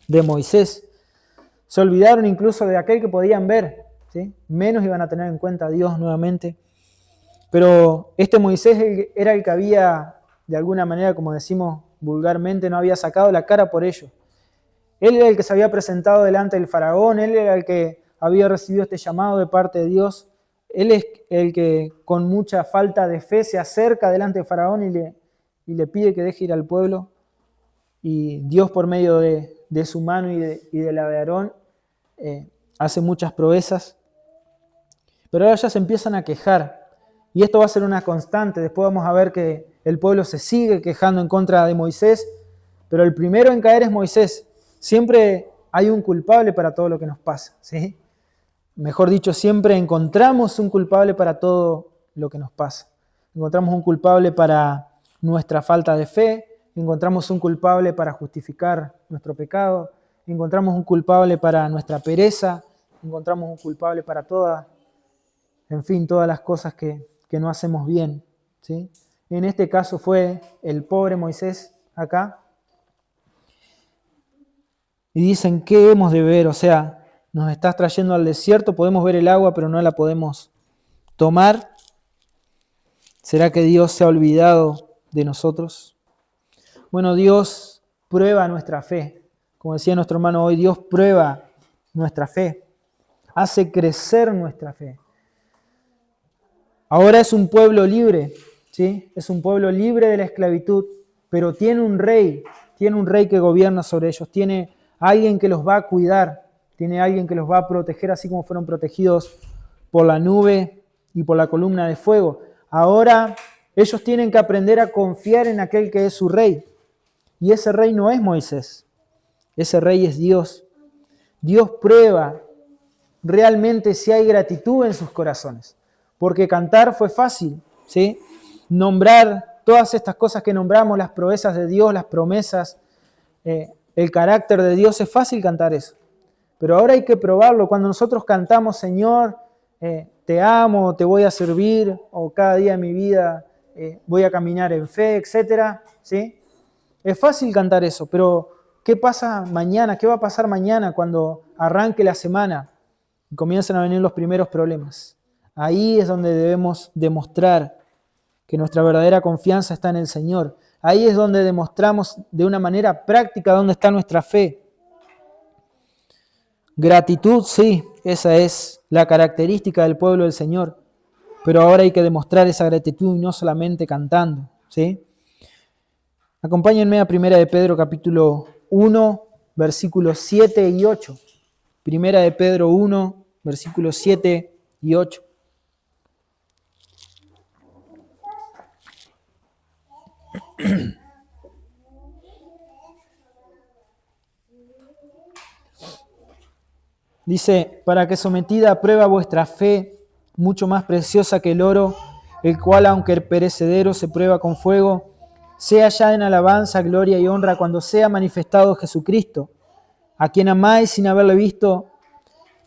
de Moisés. Se olvidaron incluso de aquel que podían ver, ¿sí? Menos iban a tener en cuenta a Dios nuevamente. Pero este Moisés era el que había, de alguna manera, como decimos vulgarmente, no había sacado la cara por ellos. Él era el que se había presentado delante del faraón, él era el que había recibido este llamado de parte de Dios. Él es el que con mucha falta de fe se acerca delante del faraón y le pide que deje ir al pueblo. Y Dios, por medio de su mano y de la de Aarón, hace muchas proezas. Pero ahora ya se empiezan a quejar. Y esto va a ser una constante. Después vamos a ver que el pueblo se sigue quejando en contra de Moisés. Pero el primero en caer es Moisés. Siempre hay un culpable para todo lo que nos pasa, ¿sí? Mejor dicho, siempre encontramos un culpable para todo lo que nos pasa. Encontramos un culpable para nuestra falta de fe, encontramos un culpable para justificar nuestro pecado, encontramos un culpable para nuestra pereza, encontramos un culpable para todas las cosas que no hacemos bien, ¿sí? En este caso fue el pobre Moisés acá. Y dicen, ¿qué hemos de beber? O sea, nos estás trayendo al desierto, podemos ver el agua, pero no la podemos tomar. ¿Será que Dios se ha olvidado de nosotros? Bueno, Dios prueba nuestra fe. Como decía nuestro hermano hoy, Dios prueba nuestra fe. Hace crecer nuestra fe. Ahora es un pueblo libre, ¿sí? Es un pueblo libre de la esclavitud, pero tiene un rey que gobierna sobre ellos, tiene alguien que los va a cuidar, tiene alguien que los va a proteger, así como fueron protegidos por la nube y por la columna de fuego. Ahora ellos tienen que aprender a confiar en aquel que es su rey. Y ese rey no es Moisés. Ese Rey es Dios. Dios prueba realmente si hay gratitud en sus corazones. Porque cantar fue fácil, ¿sí? Nombrar todas estas cosas que nombramos, las proezas de Dios, las promesas, el carácter de Dios, es fácil cantar eso. Pero ahora hay que probarlo. Cuando nosotros cantamos, Señor, te amo, te voy a servir, o cada día de mi vida voy a caminar en fe, etc. ¿Sí? Es fácil cantar eso, pero ¿qué pasa mañana? ¿Qué va a pasar mañana cuando arranque la semana y comiencen a venir los primeros problemas? Ahí es donde debemos demostrar que nuestra verdadera confianza está en el Señor. Ahí es donde demostramos de una manera práctica dónde está nuestra fe. Gratitud, sí, esa es la característica del pueblo del Señor. Pero ahora hay que demostrar esa gratitud y no solamente cantando, ¿sí? Acompáñenme a 1 de Pedro capítulo 1, versículos 7 y 8. 1 de Pedro 1, versículos 7 y 8. Dice, para que sometida a prueba vuestra fe, mucho más preciosa que el oro, el cual aunque perecedero se prueba con fuego, sea ya en alabanza, gloria y honra cuando sea manifestado Jesucristo, a quien amáis sin haberle visto,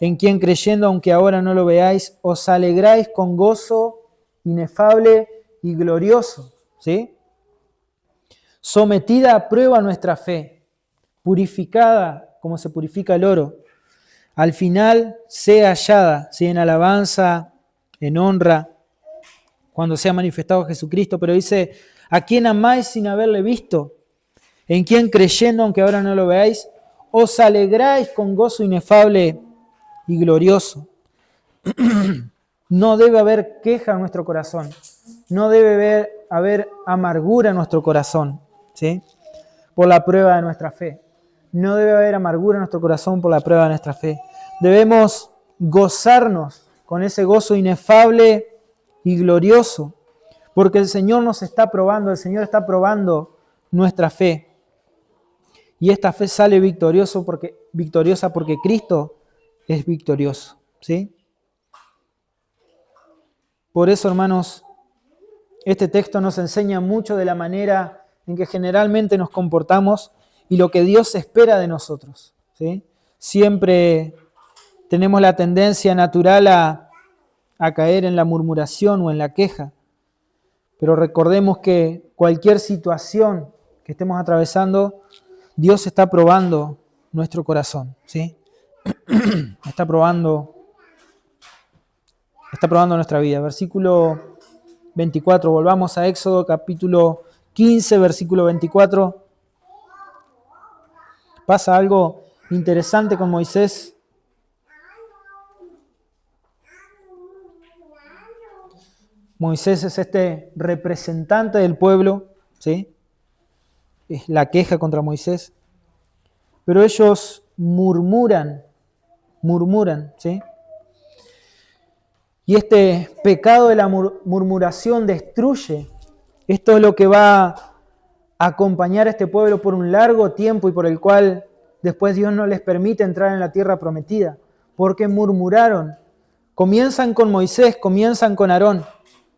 en quien creyendo, aunque ahora no lo veáis, os alegráis con gozo inefable y glorioso. ¿Sí? Sometida a prueba nuestra fe, purificada como se purifica el oro, al final sea hallada, ¿sí? En alabanza, en honra, cuando sea manifestado Jesucristo, pero dice, a quien amáis sin haberle visto, en quien creyendo, aunque ahora no lo veáis, os alegráis con gozo inefable y glorioso. No debe haber queja en nuestro corazón, no debe haber amargura en nuestro corazón, ¿sí? Por la prueba de nuestra fe. No debe haber amargura en nuestro corazón por la prueba de nuestra fe. Debemos gozarnos con ese gozo inefable y glorioso, porque el Señor nos está probando, el Señor está probando nuestra fe. Y esta fe sale victoriosa porque Cristo es victorioso, ¿sí? Por eso, hermanos, este texto nos enseña mucho de la manera en que generalmente nos comportamos y lo que Dios espera de nosotros, ¿sí? Siempre tenemos la tendencia natural a caer en la murmuración o en la queja, pero recordemos que cualquier situación que estemos atravesando, Dios está probando nuestro corazón, ¿sí? Está probando nuestra vida. Versículo 24, volvamos a Éxodo capítulo 15, versículo 24. Pasa algo interesante con Moisés. Moisés es este representante del pueblo, ¿sí? Es la queja contra Moisés. Pero ellos murmuran, ¿sí? Y este pecado de la murmuración destruye. Esto es lo que va a acompañar a este pueblo por un largo tiempo y por el cual después Dios no les permite entrar en la tierra prometida, porque murmuraron. Comienzan con Moisés, comienzan con Aarón,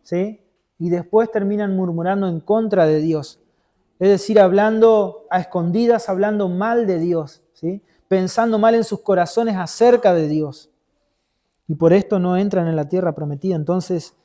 ¿sí? Y después terminan murmurando en contra de Dios. Es decir, hablando a escondidas, hablando mal de Dios, ¿sí? Pensando mal en sus corazones acerca de Dios. Y por esto no entran en la tierra prometida. Entonces,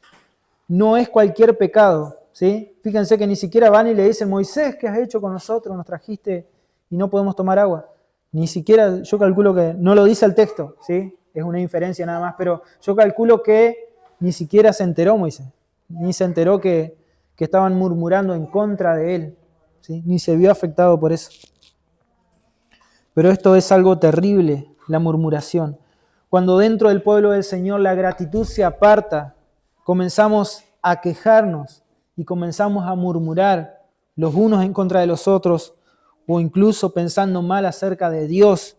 no es cualquier pecado, ¿sí? Fíjense que ni siquiera van y le dicen, Moisés, ¿qué has hecho con nosotros? Nos trajiste y no podemos tomar agua. Ni siquiera, yo calculo que no lo dice el texto, ¿sí? Es una inferencia nada más, pero yo calculo que ni siquiera se enteró Moisés. Ni se enteró que estaban murmurando en contra de él, ¿sí? Ni se vio afectado por eso. Pero esto es algo terrible, la murmuración. Cuando dentro del pueblo del Señor la gratitud se aparta, comenzamos a quejarnos y comenzamos a murmurar los unos en contra de los otros o incluso pensando mal acerca de Dios.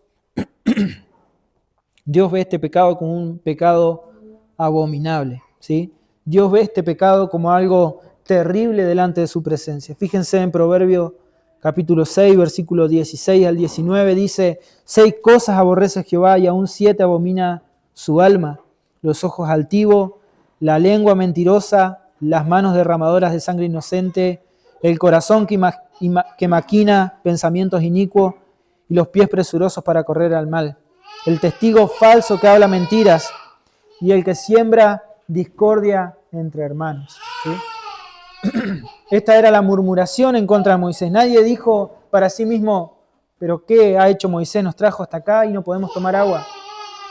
Dios ve este pecado como un pecado abominable, ¿sí? Dios ve este pecado como algo terrible delante de su presencia. Fíjense en Proverbios capítulo 6, versículos 16 al 19, dice: 6 cosas aborrece Jehová y aún 7 abomina su alma: los ojos altivos, la lengua mentirosa, las manos derramadoras de sangre inocente, el corazón que maquina pensamientos inicuos y los pies presurosos para correr al mal, el testigo falso que habla mentiras y el que siembra discordia entre hermanos. ¿Sí? Esta era la murmuración en contra de Moisés. Nadie dijo para sí mismo: ¿pero qué ha hecho Moisés? Nos trajo hasta acá y no podemos tomar agua.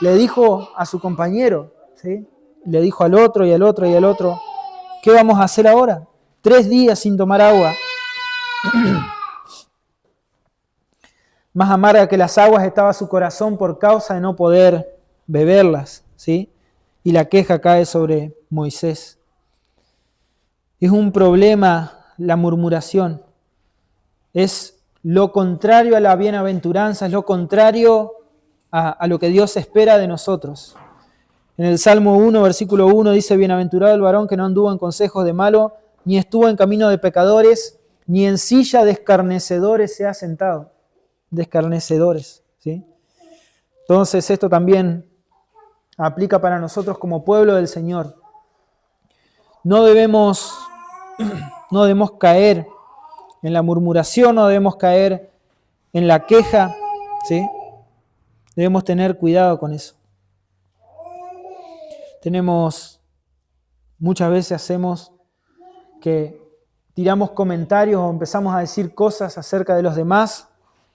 Le dijo a su compañero, ¿sí? Le dijo al otro y al otro y al otro: ¿qué vamos a hacer ahora? 3 días sin tomar agua. Más amarga que las aguas estaba su corazón por causa de no poder beberlas, ¿sí? Y la queja cae sobre Moisés. Es un problema la murmuración. Es lo contrario a la bienaventuranza, es lo contrario a lo que Dios espera de nosotros. En el Salmo 1, versículo 1 dice: bienaventurado el varón que no anduvo en consejos de malo, ni estuvo en camino de pecadores, ni en silla de escarnecedores se ha sentado. De escarnecedores, ¿sí? Entonces esto también aplica para nosotros como pueblo del Señor. No debemos caer en la murmuración, no debemos caer en la queja, ¿sí? Debemos tener cuidado con eso. Muchas veces hacemos que tiramos comentarios o empezamos a decir cosas acerca de los demás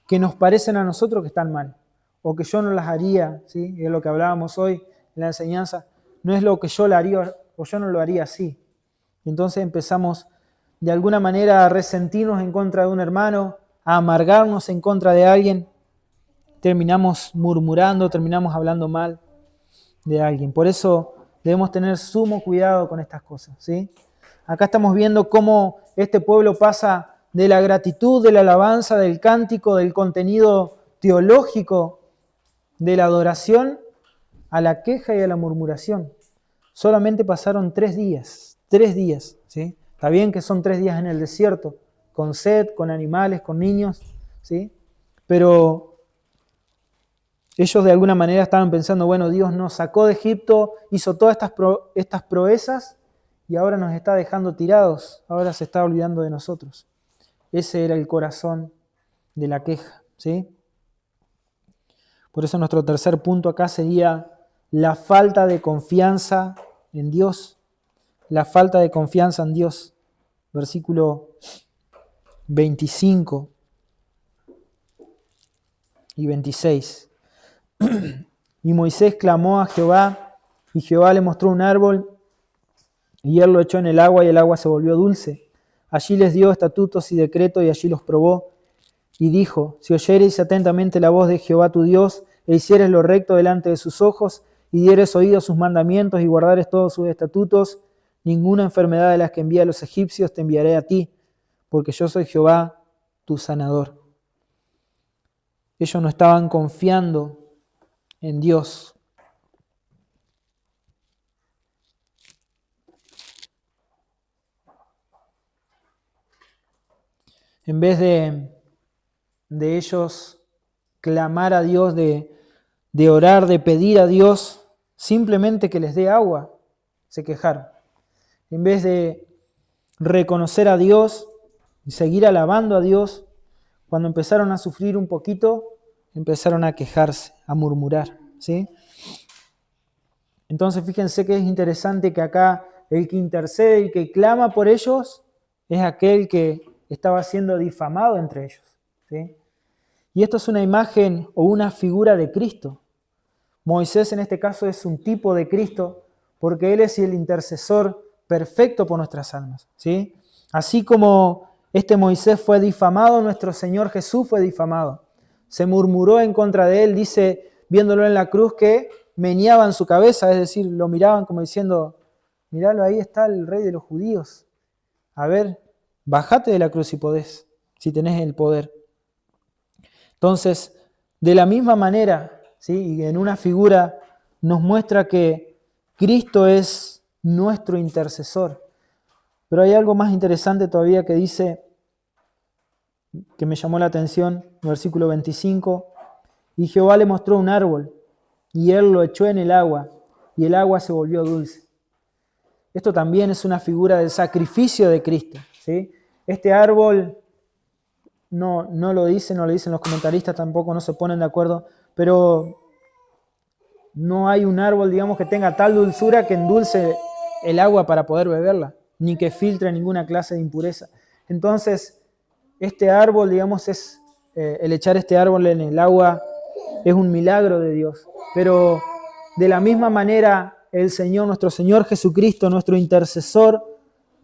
que nos parecen a nosotros que están mal, o que yo no las haría, ¿sí? Y es lo que hablábamos hoy en la enseñanza, no es lo que yo lo haría o yo no lo haría así. Entonces empezamos de alguna manera a resentirnos en contra de un hermano, a amargarnos en contra de alguien, terminamos murmurando, terminamos hablando mal de alguien. Por eso debemos tener sumo cuidado con estas cosas, ¿sí? Acá estamos viendo cómo este pueblo pasa de la gratitud, de la alabanza, del cántico, del contenido teológico, de la adoración, a la queja y a la murmuración. Solamente pasaron 3 días, ¿sí? Está bien que son 3 días en el desierto, con sed, con animales, con niños, ¿sí? Pero ellos de alguna manera estaban pensando: bueno, Dios nos sacó de Egipto, hizo todas estas proezas y ahora nos está dejando tirados, ahora se está olvidando de nosotros. Ese era el corazón de la queja, ¿sí? Por eso nuestro tercer punto acá sería la falta de confianza en Dios. La falta de confianza en Dios. Versículo 25 y 26. Y Moisés clamó a Jehová, y Jehová le mostró un árbol, y él lo echó en el agua, y el agua se volvió dulce. Allí les dio estatutos y decretos, y allí los probó. Y dijo: si oyereis atentamente la voz de Jehová tu Dios, e hicieres lo recto delante de sus ojos, y dieres oído a sus mandamientos, y guardares todos sus estatutos, ninguna enfermedad de las que envía a los egipcios te enviaré a ti, porque yo soy Jehová tu sanador. Ellos no estaban confiando en Dios. En vez de ellos clamar a Dios, de orar, de pedir a Dios simplemente que les dé agua, se quejaron. En vez de reconocer a Dios y seguir alabando a Dios, cuando empezaron a sufrir un poquito, empezaron a quejarse, a murmurar, ¿sí? Entonces fíjense que es interesante que acá el que intercede y que clama por ellos es aquel que estaba siendo difamado entre ellos, ¿sí? Y esto es una imagen o una figura de Cristo. Moisés en este caso es un tipo de Cristo porque Él es el intercesor perfecto por nuestras almas, ¿sí? Así como este Moisés fue difamado, nuestro Señor Jesús fue difamado. Se murmuró en contra de Él, dice, viéndolo en la cruz, que meneaban su cabeza, es decir, lo miraban como diciendo: miralo, ahí está el rey de los judíos. A ver, bájate de la cruz si podés, si tenés el poder. Entonces, de la misma manera, ¿sí? Y en una figura nos muestra que Cristo es nuestro intercesor. Pero hay algo más interesante todavía que dice que me llamó la atención, versículo 25. Y Jehová le mostró un árbol, y él lo echó en el agua, y el agua se volvió dulce. Esto también es una figura del sacrificio de Cristo, ¿sí? Este árbol no lo dicen los comentaristas, tampoco no se ponen de acuerdo, pero no hay un árbol, digamos, que tenga tal dulzura que endulce el agua para poder beberla, ni que filtre ninguna clase de impureza. Entonces, este árbol, digamos, el echar este árbol en el agua es un milagro de Dios. Pero de la misma manera, el Señor, nuestro Señor Jesucristo, nuestro intercesor,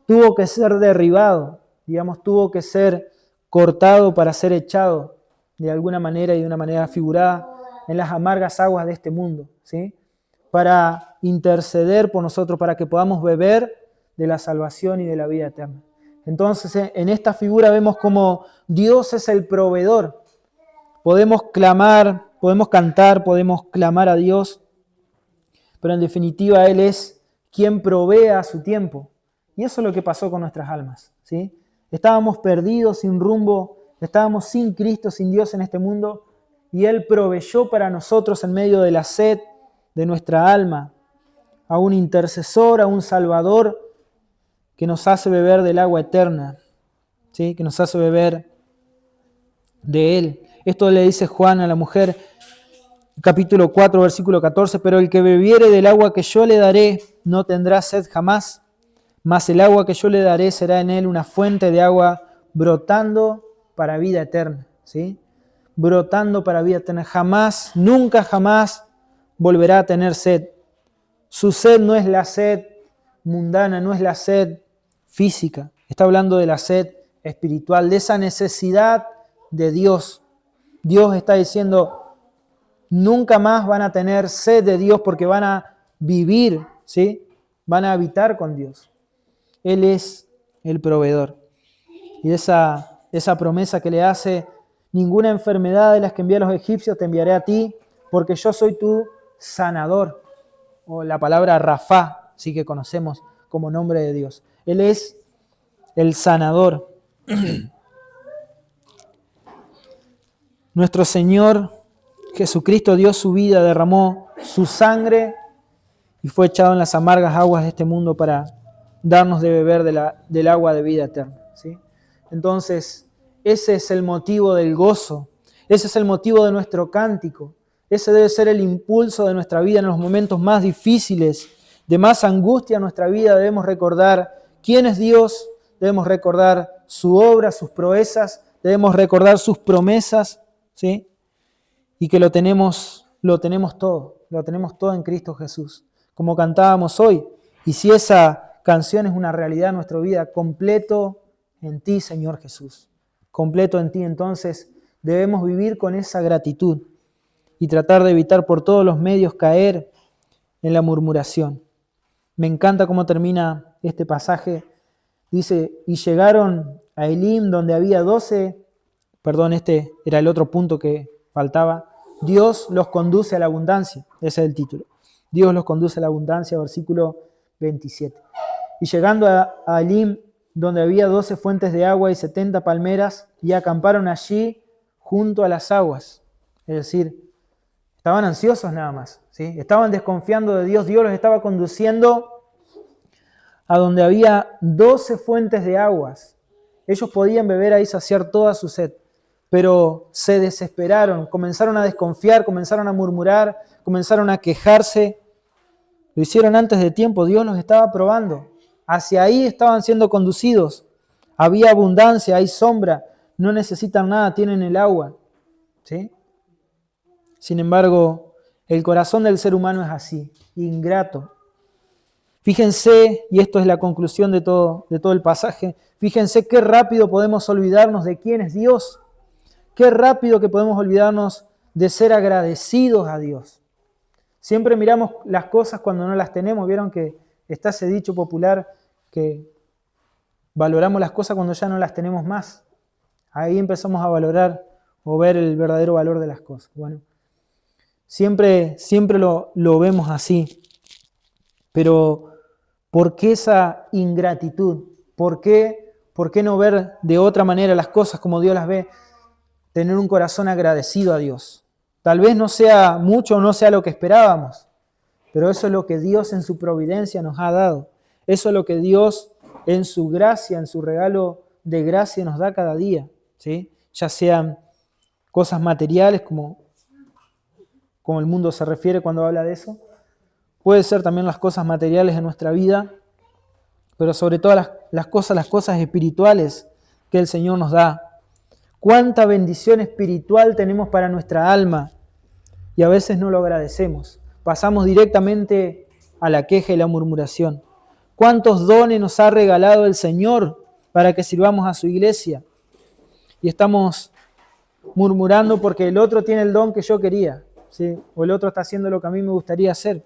tuvo que ser derribado, digamos, tuvo que ser cortado para ser echado de alguna manera y de una manera figurada en las amargas aguas de este mundo, ¿sí? Para interceder por nosotros, para que podamos beber de la salvación y de la vida eterna. Entonces, en esta figura vemos como Dios es el proveedor. Podemos clamar, podemos cantar, podemos clamar a Dios, pero en definitiva Él es quien provee a su tiempo. Y eso es lo que pasó con nuestras almas, ¿sí? Estábamos perdidos, sin rumbo, estábamos sin Cristo, sin Dios en este mundo, y Él proveyó para nosotros en medio de la sed de nuestra alma a un intercesor, a un Salvador que nos hace beber del agua eterna, ¿sí? Que nos hace beber de Él. Esto le dice Juan a la mujer, capítulo 4, versículo 14, pero el que bebiere del agua que yo le daré no tendrá sed jamás, mas el agua que yo le daré será en él una fuente de agua brotando para vida eterna, ¿sí? Brotando para vida eterna. Jamás, nunca jamás volverá a tener sed. Su sed no es la sed mundana, no es la sed física. Está hablando de la sed espiritual, de esa necesidad de Dios. Dios está diciendo, nunca más van a tener sed de Dios porque van a vivir, ¿sí? Van a habitar con Dios. Él es el proveedor. Y esa promesa que le hace, ninguna enfermedad de las que envié a los egipcios te enviaré a ti, porque yo soy tu sanador. O la palabra Rafá, sí que conocemos como nombre de Dios. Él es el sanador. Nuestro Señor Jesucristo dio su vida, derramó su sangre y fue echado en las amargas aguas de este mundo para darnos de beber del agua de vida eterna, ¿sí? Entonces, ese es el motivo del gozo, ese es el motivo de nuestro cántico, ese debe ser el impulso de nuestra vida en los momentos más difíciles, de más angustia en nuestra vida. Debemos recordar quién es Dios, debemos recordar su obra, sus proezas, debemos recordar sus promesas, ¿sí? Y que lo tenemos todo en Cristo Jesús, como cantábamos hoy. Y si esa canción es una realidad en nuestra vida, completo en ti, Señor Jesús, completo en ti, entonces debemos vivir con esa gratitud y tratar de evitar por todos los medios caer en la murmuración. Me encanta cómo termina este pasaje. Dice, y llegaron a Elim, donde había 12, este era el otro punto que faltaba. Dios los conduce a la abundancia, ese es el título. Dios los conduce a la abundancia, versículo 27. Y llegando a Elim, donde había 12 fuentes de agua y 70 palmeras, y acamparon allí junto a las aguas. Es decir, estaban ansiosos nada más, ¿sí? Estaban desconfiando de Dios. Dios los estaba conduciendo a donde había 12 fuentes de aguas. Ellos podían beber ahí, saciar toda su sed, pero se desesperaron, comenzaron a desconfiar, comenzaron a murmurar, comenzaron a quejarse. Lo hicieron antes de tiempo, Dios los estaba probando. Hacia ahí estaban siendo conducidos. Había abundancia, hay sombra, no necesitan nada, tienen el agua, ¿sí? Sin embargo, el corazón del ser humano es así, ingrato. Fíjense, y esto es la conclusión de todo el pasaje, fíjense qué rápido podemos olvidarnos de quién es Dios, qué rápido que podemos olvidarnos de ser agradecidos a Dios. Siempre miramos las cosas cuando no las tenemos. Vieron que está ese dicho popular que valoramos las cosas cuando ya no las tenemos más. Ahí empezamos a valorar o ver el verdadero valor de las cosas. Bueno, siempre lo vemos así. Pero ¿por qué esa ingratitud? ¿Por qué ¿Por qué no ver de otra manera las cosas como Dios las ve? Tener un corazón agradecido a Dios. Tal vez no sea mucho o no sea lo que esperábamos, pero eso es lo que Dios en su providencia nos ha dado. Eso es lo que Dios en su gracia, en su regalo de gracia nos da cada día, ¿sí? Ya sean cosas materiales, como el mundo se refiere cuando habla de eso. Puede ser también las cosas materiales de nuestra vida, pero sobre todo las cosas espirituales que el Señor nos da. Cuánta bendición espiritual tenemos para nuestra alma y a veces no lo agradecemos. Pasamos directamente a la queja y la murmuración. Cuántos dones nos ha regalado el Señor para que sirvamos a su iglesia y estamos murmurando porque el otro tiene el don que yo quería, ¿sí? O el otro está haciendo lo que a mí me gustaría hacer.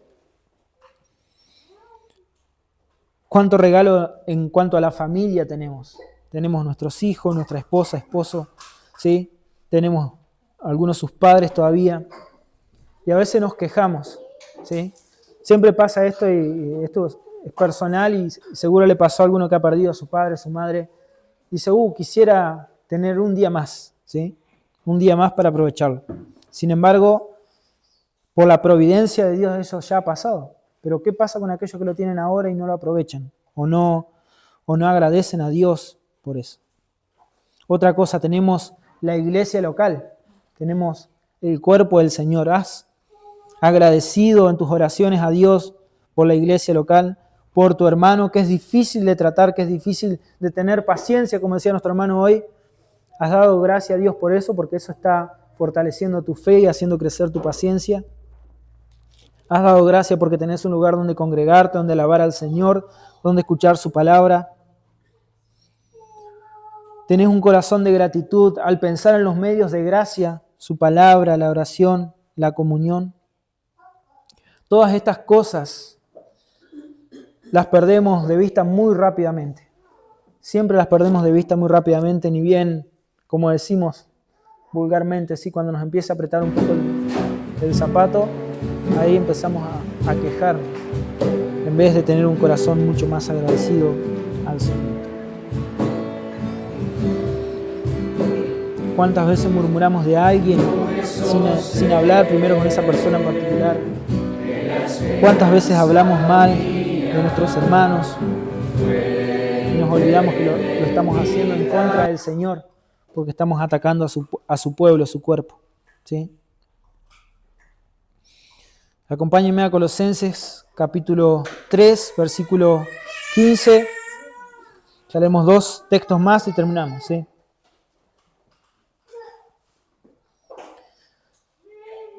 ¿Cuánto regalo en cuanto a la familia tenemos? Tenemos nuestros hijos, nuestra esposa, esposo, ¿sí? Tenemos algunos sus padres todavía. Y a veces nos quejamos, ¿sí? Siempre pasa esto y esto es personal y seguro le pasó a alguno que ha perdido a su padre, a su madre. Dice, quisiera tener un día más, ¿sí? Un día más para aprovecharlo. Sin embargo, por la providencia de Dios eso ya ha pasado. Pero ¿qué pasa con aquellos que lo tienen ahora y no lo aprovechan? O no agradecen a Dios por eso. Otra cosa, tenemos la iglesia local. Tenemos el cuerpo del Señor. ¿Has agradecido en tus oraciones a Dios por la iglesia local? Por tu hermano, que es difícil de tratar, que es difícil de tener paciencia, como decía nuestro hermano hoy. ¿Has dado gracia a Dios por eso? Porque eso está fortaleciendo tu fe y haciendo crecer tu paciencia. ¿Has dado gracia porque tenés un lugar donde congregarte, donde alabar al Señor, donde escuchar su palabra? ¿Tenés un corazón de gratitud al pensar en los medios de gracia, su palabra, la oración, la comunión? Todas estas cosas las perdemos de vista muy rápidamente. Siempre las perdemos de vista muy rápidamente, ni bien, como decimos vulgarmente, ¿sí? Cuando nos empieza a apretar un poco el zapato, ahí empezamos a quejarnos, en vez de tener un corazón mucho más agradecido al Señor. ¿Cuántas veces murmuramos de alguien sin hablar primero con esa persona en particular? ¿Cuántas veces hablamos mal de nuestros hermanos y nos olvidamos que lo estamos haciendo en contra del Señor porque estamos atacando a su pueblo, a su cuerpo? ¿Sí? Acompáñenme a Colosenses capítulo 3, versículo 15. Ya leemos 2 textos más y terminamos, ¿sí?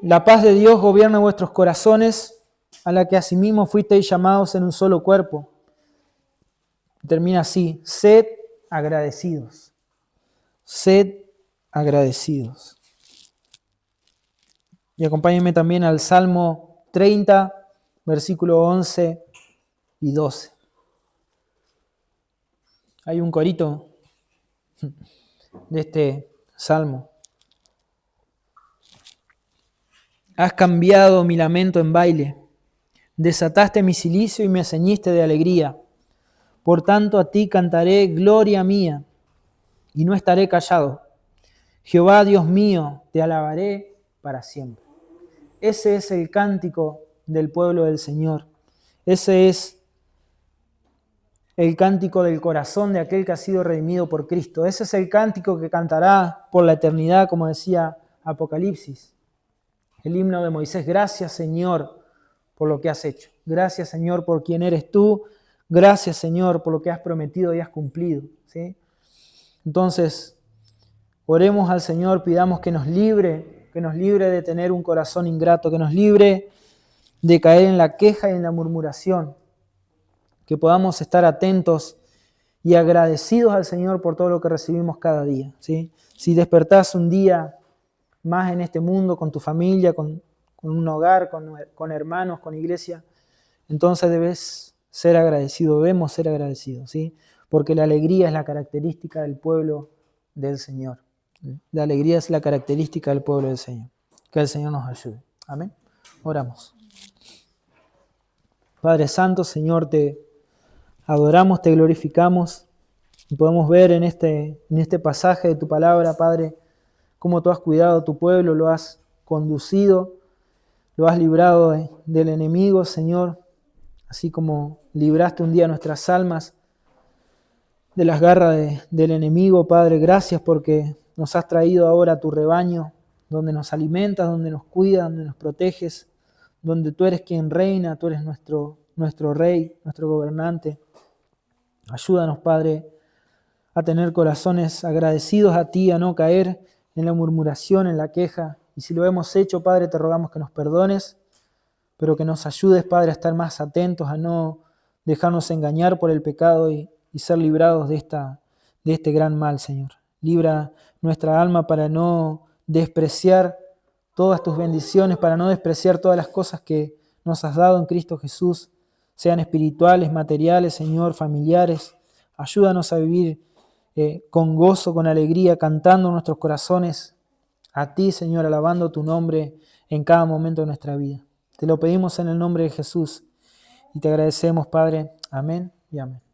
La paz de Dios gobierna vuestros corazones, a la que asimismo fuisteis llamados en un solo cuerpo. Termina así: sed agradecidos. Sed agradecidos. Y acompáñenme también al Salmo 30, versículo 11 y 12. Hay un corito de este salmo. Has cambiado mi lamento en baile, desataste mi cilicio y me ceñiste de alegría. Por tanto a ti cantaré gloria mía y no estaré callado. Jehová Dios mío, te alabaré para siempre. Ese es el cántico del pueblo del Señor. Ese es el cántico del corazón de aquel que ha sido redimido por Cristo. Ese es el cántico que cantará por la eternidad, como decía Apocalipsis. El himno de Moisés: gracias Señor por lo que has hecho. Gracias Señor por quien eres tú. Gracias Señor por lo que has prometido y has cumplido, ¿sí? Entonces, oremos al Señor, pidamos que nos libre de tener un corazón ingrato, que nos libre de caer en la queja y en la murmuración, que podamos estar atentos y agradecidos al Señor por todo lo que recibimos cada día, ¿sí? Si despertás un día más en este mundo, con tu familia, con un hogar, con hermanos, con iglesia, entonces debes ser agradecido, debemos ser agradecidos, ¿sí? Porque la alegría es la característica del pueblo del Señor. La alegría es la característica del pueblo del Señor. Que el Señor nos ayude. Amén. Oramos. Padre Santo, Señor, te adoramos, te glorificamos. Y podemos ver en este pasaje de tu palabra, Padre, cómo tú has cuidado a tu pueblo, lo has conducido, lo has librado del enemigo, Señor, así como libraste un día nuestras almas de las garras del enemigo, Padre. Gracias porque nos has traído ahora a tu rebaño, donde nos alimentas, donde nos cuidas, donde nos proteges, donde tú eres quien reina, tú eres nuestro rey, nuestro gobernante. Ayúdanos, Padre, a tener corazones agradecidos a ti, a no caer en la murmuración, en la queja. Y si lo hemos hecho, Padre, te rogamos que nos perdones, pero que nos ayudes, Padre, a estar más atentos, a no dejarnos engañar por el pecado y ser librados de este gran mal, Señor. Libra nuestra alma para no despreciar todas tus bendiciones, para no despreciar todas las cosas que nos has dado en Cristo Jesús, sean espirituales, materiales, Señor, familiares. Ayúdanos a vivir con gozo, con alegría, cantando nuestros corazones a ti, Señor, alabando tu nombre en cada momento de nuestra vida. Te lo pedimos en el nombre de Jesús y te agradecemos, Padre. Amén y amén.